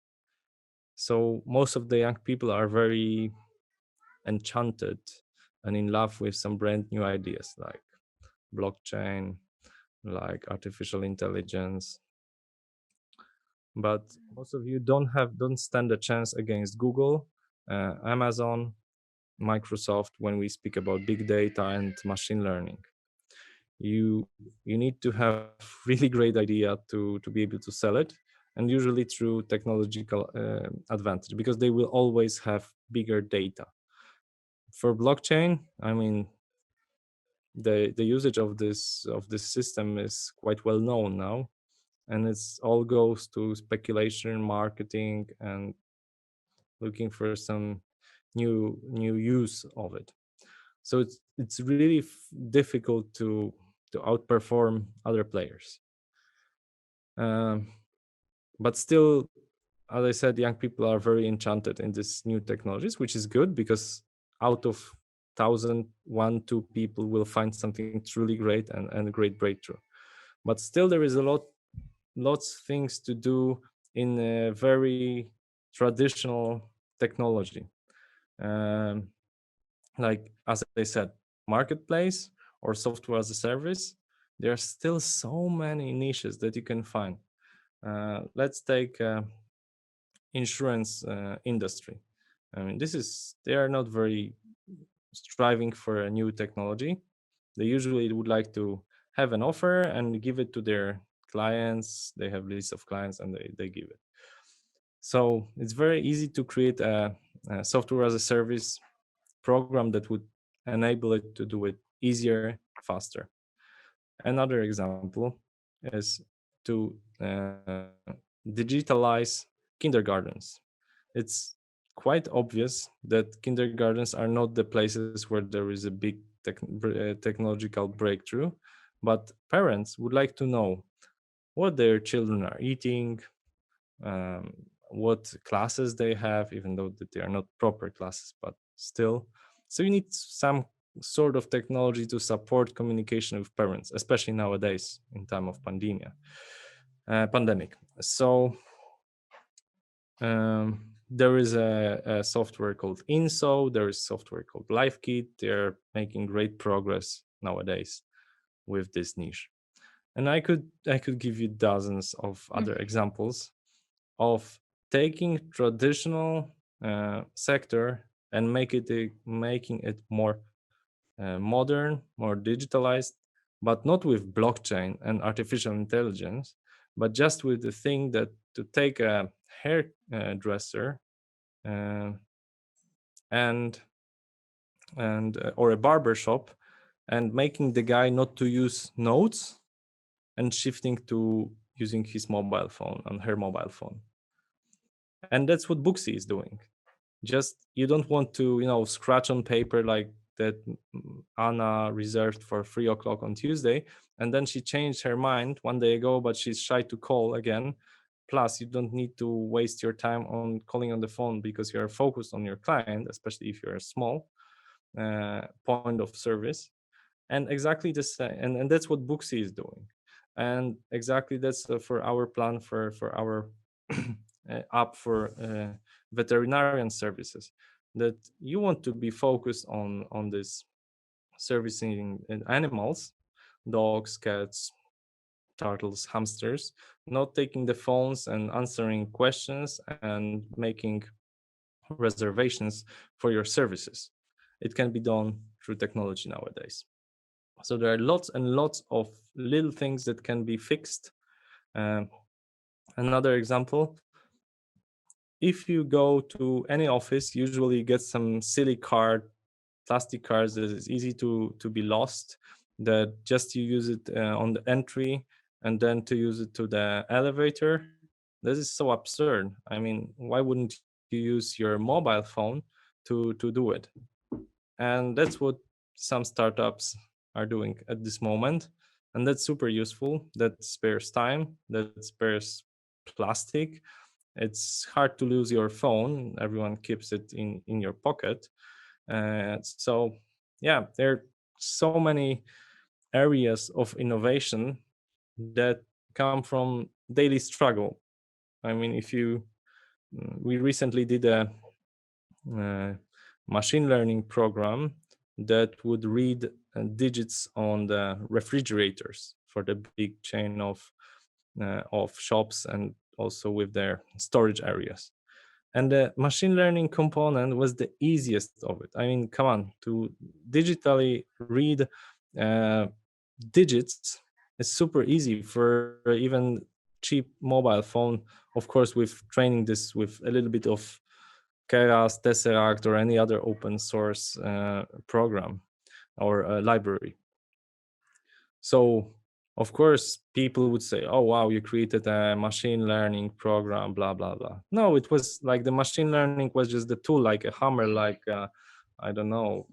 S2: so most of the young people are very enchanted and in love with some brand new ideas like blockchain, like artificial intelligence. But most of you don't stand a chance against Google, Amazon, Microsoft when we speak about big data and machine learning. You need to have really great idea to be able to sell it, and usually through technological advantage, because they will always have bigger data. For blockchain, I mean, the usage of this system is quite well known now, and it's all goes to speculation, marketing, and looking for some new use of it. So it's really difficult to outperform other players. Um, but still, as I said, young people are very enchanted in these new technologies, which is good, because out of 1,000, 1, 2 people will find something truly great and a great breakthrough. But still, there is lots things to do in a very traditional technology. Um, like, as I said, marketplace or software as a service, there are still so many niches that you can find. Let's take insurance industry. I mean, they are not very striving for a new technology. They usually would like to have an offer and give it to their clients. They have lists of clients and they give it. So it's very easy to create a software as a service program that would enable it to do it easier, faster. Another example is to digitalize kindergartens. It's quite obvious that kindergartens are not the places where there is a big technological breakthrough, but parents would like to know what their children are eating, um, what classes they have, even though that they are not proper classes, but still. So you need some sort of technology to support communication with parents, especially nowadays in time of pandemic. So there is a software called Inso, there is software called LiveKit. They're making great progress nowadays with this niche. And I could give you dozens of other examples of taking traditional sector and making it more modern, more digitalized, but not with blockchain and artificial intelligence, but just with the thing that to take a hairdresser and or a barber shop, and making the guy not to use notes and shifting to using his mobile phone and her mobile phone. And that's what Booksy is doing. Just you don't want to scratch on paper like that Anna reserved for 3 o'clock on Tuesday, and then she changed her mind one day ago, but she's shy to call again, Plus, you don't need to waste your time on calling on the phone because you are focused on your client, especially if you're a small point of service. And exactly the same, and that's what Booksy is doing. And exactly that's for our plan for our app for veterinarian services, that you want to be focused on this servicing animals, dogs, cats, turtles, hamsters, not taking the phones and answering questions and making reservations for your services. It can be done through technology nowadays. So there are lots and lots of little things that can be fixed. Another example, if you go to any office, usually you get some silly card, plastic cards that is easy to be lost, that just you use it on the entry and then to use it to the elevator. This is so absurd. I mean, why wouldn't you use your mobile phone to do it? And that's what some startups are doing at this moment, and that's super useful. That spares time, that spares plastic. It's hard to lose your phone. Everyone keeps it in your pocket. So yeah, there are so many areas of innovation that come from daily struggle. I mean, if you we recently did a machine learning program that would read digits on the refrigerators for the big chain of shops, and also with their storage areas. And the machine learning component was the easiest of it. I mean, come on, to digitally read digits is super easy for even cheap mobile phone. Of course, with training this with a little bit of Keras, Tesseract, or any other open source program or library. So, of course, people would say, oh, wow, you created a machine learning program, blah, blah, blah. No, it was like the machine learning was just the tool, like a hammer, like, I don't know,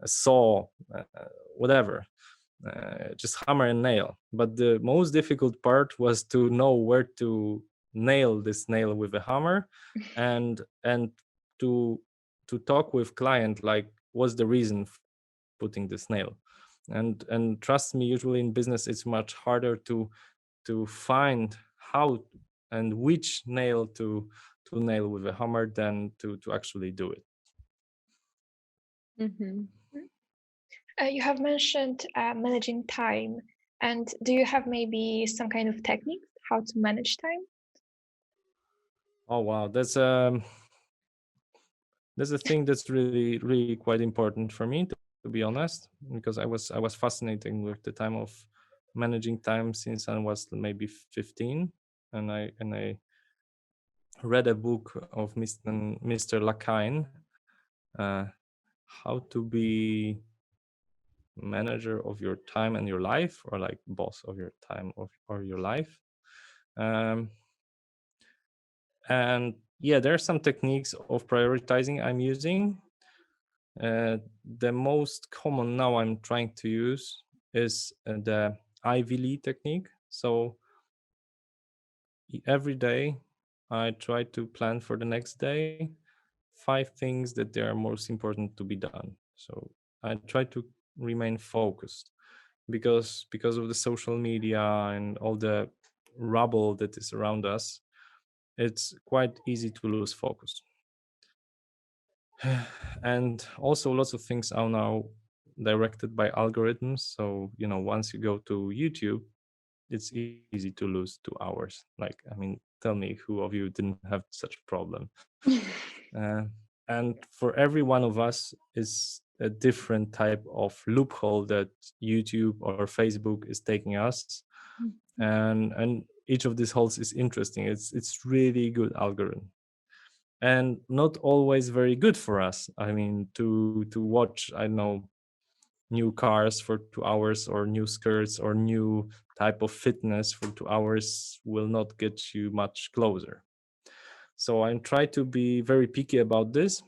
S2: a saw, whatever. Just hammer and nail. But the most difficult part was to know where to nail this nail with a hammer, and to talk with client, like what's the reason for putting this nail. And trust me, usually in business it's much harder to find how and which nail to nail with a hammer than to actually do it.
S3: Mm-hmm.
S4: You have mentioned managing time, and do you have maybe some kind of technique how to manage time?
S2: Oh wow, that's a thing that's really quite important for me, to be honest, because I was fascinated with the time of managing time since I was maybe 15, and I read a book of Mr. Lacaine, how to be manager of your time and your life, or like boss of your time or your life. And yeah, there are some techniques of prioritizing I'm using. The most common now I'm trying to use is the Ivy League technique. So every day I try to plan for the next day 5 things that they are most important to be done. So I try to remain focused, because of the social media and all the rubble that is around us, it's quite easy to lose focus. And also lots of things are now directed by algorithms. So, once you go to YouTube, it's easy to lose 2 hours. Like, I mean, tell me who of you didn't have such problem. And for every one of us is a different type of loophole that YouTube or Facebook is taking us. And each of these holes is interesting. It's really good algorithm, and not always very good for us. I mean, to watch, I don't know, new cars for 2 hours, or new skirts, or new type of fitness for 2 hours will not get you much closer. So I try to be very picky about this.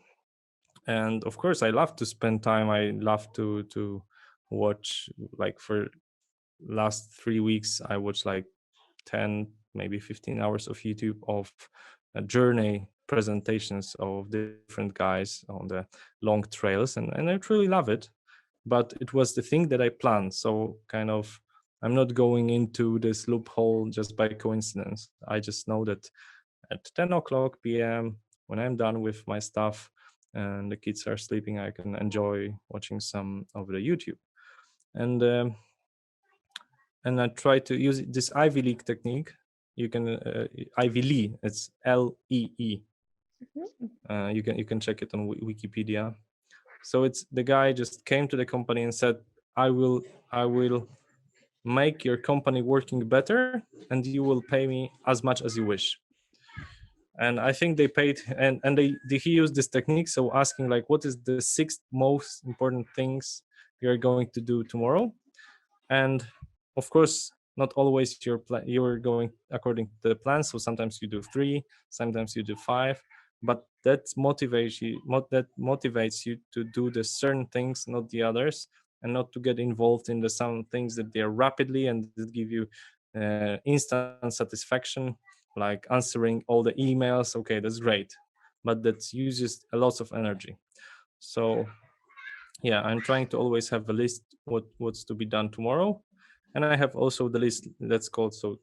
S2: And of course, I love to spend time. I love to watch, like for last 3 weeks, I watched like 10 maybe 15 hours of YouTube of journey presentations of different guys on the long trails, and I truly love it. But it was the thing that I planned, so kind of I'm not going into this loophole just by coincidence. I just know that at 10 o'clock p.m., when I'm done with my stuff and the kids are sleeping, I can enjoy watching some of the YouTube. And I try to use this Ivy League technique. You can Ivy Lee. It's Lee. You can check it on Wikipedia. So it's the guy just came to the company and said, I will make your company working better, and you will pay me as much as you wish. And I think they paid, and he used this technique. So asking like, what is the 6 most important things you're going to do tomorrow? And of course, not always you're going according to the plan. So sometimes you do 3, sometimes you do 5, but that motivates you to do the certain things, not the others, and not to get involved in the some things that they are rapidly and that give you instant satisfaction, like answering all the emails. Okay, that's great, but that uses a lot of energy. So yeah, I'm trying to always have a list what's to be done tomorrow, and I have also the list that's called, so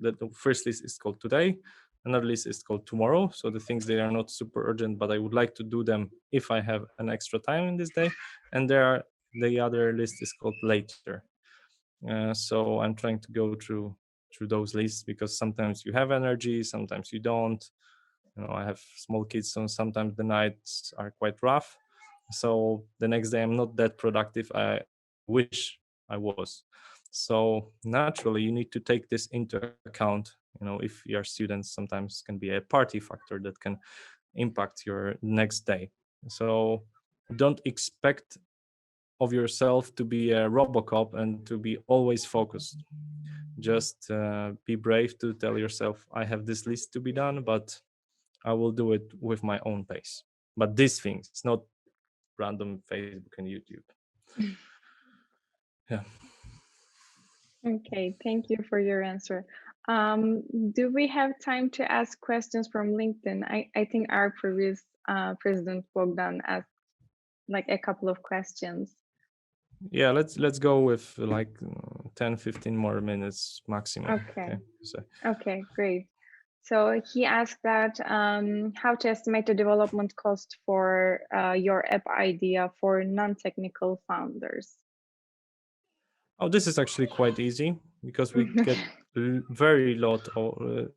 S2: that the first list is called today, another list is called tomorrow, so the things that are not super urgent but I would like to do them if I have an extra time in this day, and the other list is called later. So I'm trying to go through those lists, because sometimes you have energy, sometimes you don't. I have small kids, so sometimes the nights are quite rough, so the next day I'm not that productive I wish I was. So naturally you need to take this into account. If your students, sometimes can be a party factor that can impact your next day. So don't expect of yourself to be a Robocop and to be always focused. Just be brave to tell yourself, I have this list to be done, but I will do it with my own pace. But these things, it's not random Facebook and YouTube. Yeah.
S3: Okay, thank you for your answer. Do we have time to ask questions from LinkedIn? I think our previous president Bogdan asked like a couple of questions.
S2: Yeah, let's go with like 10-15 more minutes maximum.
S3: Okay.
S2: So,
S3: Okay, great. So he asked that how to estimate the development cost for your app idea for non-technical founders.
S2: oh, this is actually quite easy, because we get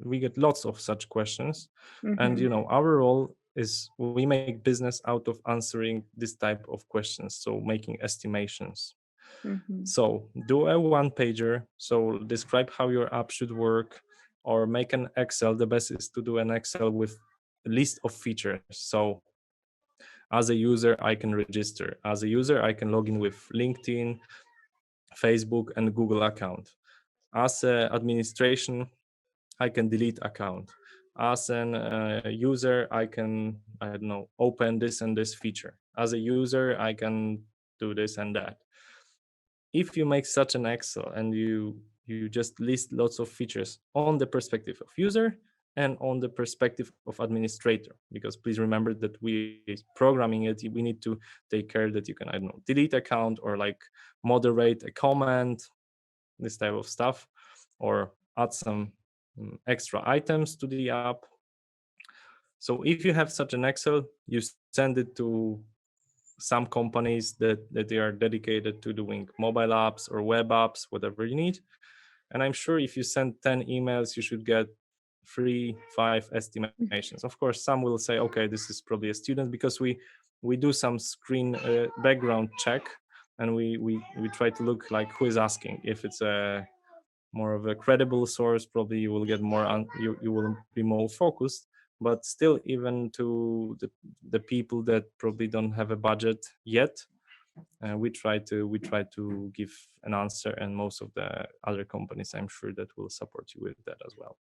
S2: we get lots of such questions. And our role is we make business out of answering this type of questions, so making estimations. So do a one-pager, so describe how your app should work, or make an Excel. The best is to do an Excel with a list of features. So as a user, I can register. As a user, I can log in with LinkedIn, Facebook, and Google account. As an administration, I can delete account. As an user, I can, I don't know, open this and this feature. As a user, I can do this and that. If you make such an Excel and you just list lots of features on the perspective of user and on the perspective of administrator, because please remember that we programming it, we need to take care that you can, I don't know, delete account, or like moderate a comment, this type of stuff, or add some extra items to the app. So if you have such an Excel, you send it to some companies that they are dedicated to doing mobile apps or web apps, whatever you need. And I'm sure if you send 10 emails, you should get 3-5 estimations. Of course, some will say, okay, this is probably a student, because we do some screen background check, and we try to look like who is asking. If it's a more of a credible source, probably you will get more you will be more focused. But still, even to the people that probably don't have a budget yet, we try to give an answer, and most of the other companies, I'm sure, that will support you with that as well.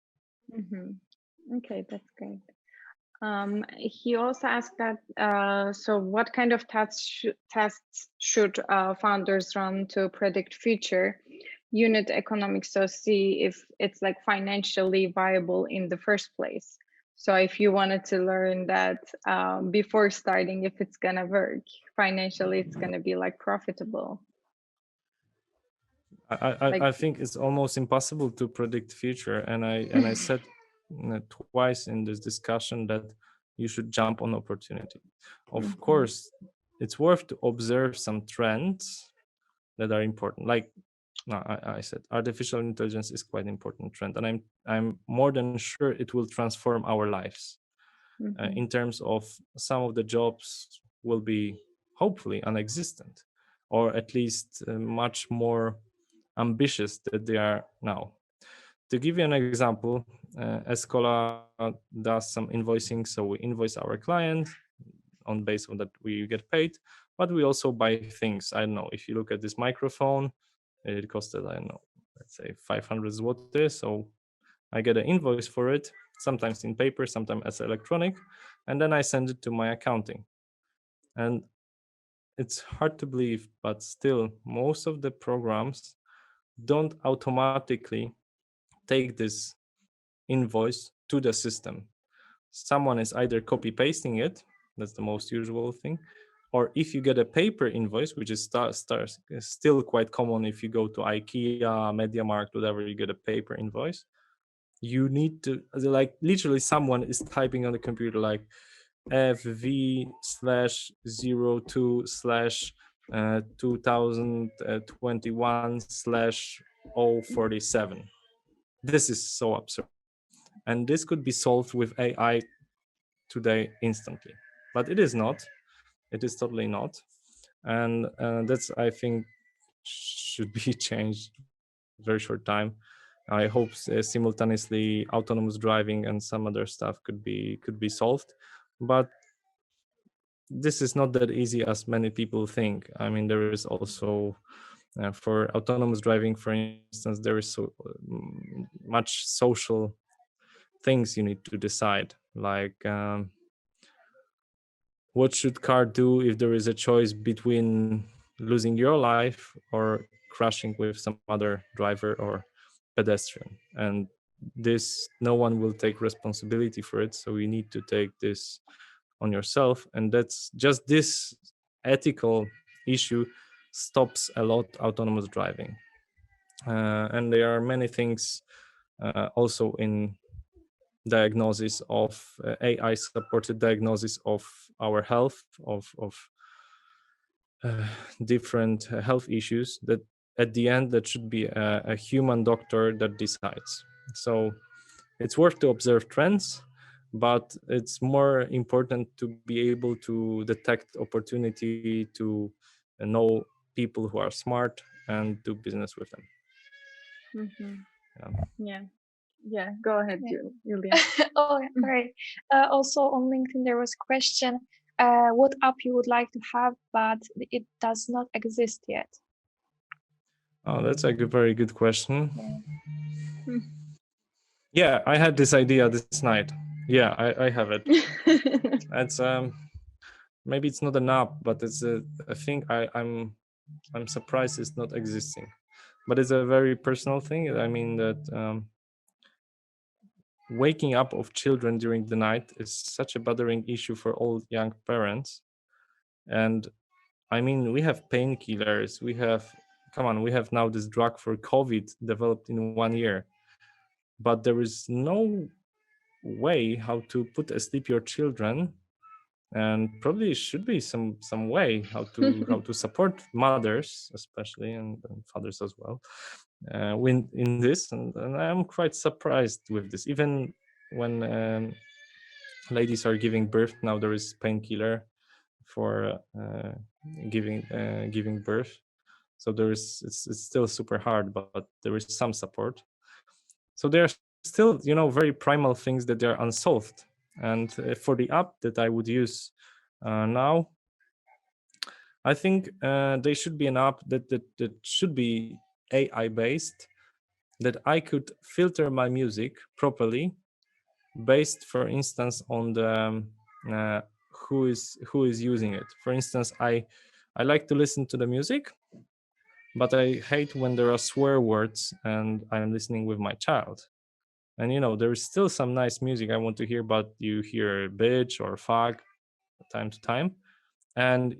S3: Okay, that's great. He also asked that, so what kind of tests should founders run to predict future? unit economics, so see if it's like financially viable in the first place. So if you wanted to learn that before starting, if it's gonna work financially, it's gonna be like profitable.
S2: I think it's almost impossible to predict future, and I said twice in this discussion that you should jump on opportunity. Of course, it's worth to observe some trends that are important. Like I said, artificial intelligence is quite important trend, and I'm more than sure it will transform our lives. In terms of some of the jobs will be hopefully non-existent, or at least much more ambitious than they are now. To give you an example, Escola does some invoicing, so we invoice our client. On base of that, we get paid, but we also buy things. I don't know, if you look at this microphone, it costed, I don't know, let's say 500 zloty. So I get an invoice for it, sometimes in paper, sometimes as electronic, and then I send it to my accounting. And it's hard to believe, but still, most of the programs don't automatically take this invoice to the system. Someone is either copy pasting it, that's the most usual thing, or if you get a paper invoice, which is still quite common if you go to IKEA, MediaMarkt, whatever, you get a paper invoice. You need to, like, literally someone is typing on the computer like FV/02/2021/047. This is so absurd. And this could be solved with AI today instantly. But it is not. It is totally not. And that's, I think, should be changed very short time. I hope simultaneously autonomous driving and some other stuff could be solved. But this is not that easy as many people think. I mean, there is also for autonomous driving, for instance, there is so much social things you need to decide, like what should car do if there is a choice between losing your life or crashing with some other driver or pedestrian. And this, no one will take responsibility for it, so you need to take this on yourself. And that's just this ethical issue stops a lot autonomous driving. And there are many things also in diagnosis of AI supported diagnosis of our health, of different health issues, that at the end that should be a human doctor that decides. So it's worth to observe trends, but it's more important to be able to detect opportunity, to know people who are smart and do business with them.
S3: Yeah, go ahead, Julia.
S4: Oh, right. Also on LinkedIn, there was a question, what app you would like to have, but it does not exist yet?
S2: Oh, that's a very good question. Yeah, I had this idea this night. Yeah, I have it. It's maybe it's not an app, but it's a thing. I'm surprised it's not existing, but it's a very personal thing. I mean that waking up of children during the night is such a bothering issue for all young parents. And I mean, we have painkillers, we have now this drug for COVID developed in 1 year, but there is no way how to put asleep your children. And probably should be some way how to support mothers especially, and fathers as well, in this. And I'm quite surprised with this. Even when ladies are giving birth now, there is painkiller for giving birth. So there is, it's still super hard, but there is some support. So there are still, very primal things that are unsolved. And for the app that I would use now, I think there should be an app that should be AI based, that I could filter my music properly based, for instance, on the who is using it. For instance, I like to listen to the music, but I hate when there are swear words and I'm listening with my child. And there is still some nice music I want to hear, but you hear bitch or fuck time to time. And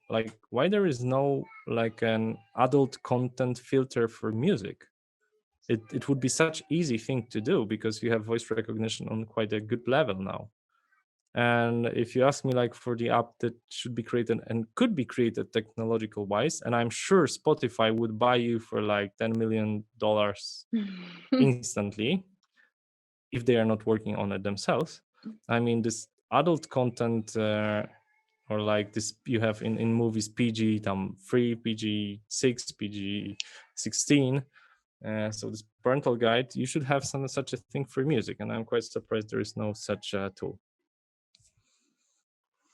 S2: like, why there is no like an adult content filter for music? It would be such easy thing to do, because you have voice recognition on quite a good level now. And if you ask me, like, for the app that should be created and could be created technological wise, and I'm sure Spotify would buy you for like $10 million instantly if they are not working on it themselves. I mean, this adult content or like this you have in movies, PG-3, PG-6, PG-16. So this parental guide, you should have such a thing for music, and I'm quite surprised there is no such tool.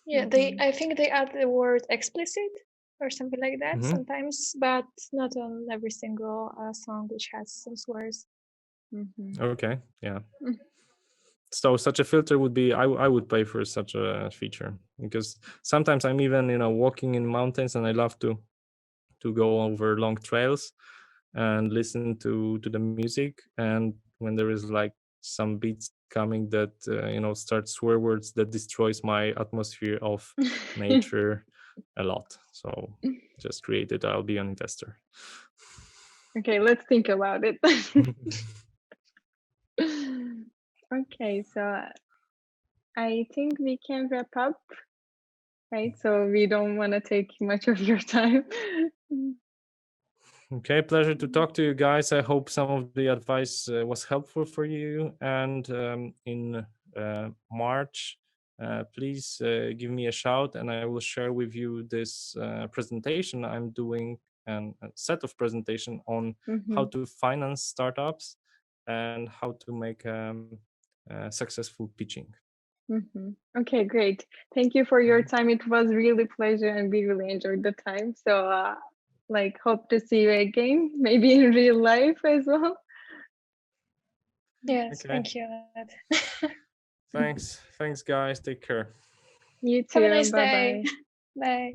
S4: Yeah, I think they add the word explicit or something like that sometimes, but not on every single song which has some swears.
S2: Okay, yeah. So such a filter would be, I would pay for such a feature, because sometimes I'm even walking in mountains, and I love to go over long trails and listen to the music, and when there is like some beats coming that start swear words, that destroys my atmosphere of nature a lot. So just create it, I'll be an investor.
S3: Okay, let's think about it. Okay, so I think we can wrap up, right? So we don't want to take much of your time.
S2: Okay, pleasure to talk to you guys. I hope some of the advice was helpful for you. And in March, please give me a shout, and I will share with you this presentation I'm doing, and a set of presentation on how to finance startups and how to make successful pitching.
S3: Okay, great. Thank you for your time. It was really a pleasure, and we really enjoyed the time. So like, hope to see you again, maybe in real life as well.
S4: Yes,
S2: Okay.
S4: thank you.
S2: Thanks guys, take care.
S3: You too.
S4: Have a nice
S3: Bye
S4: day.
S3: bye.
S4: Bye.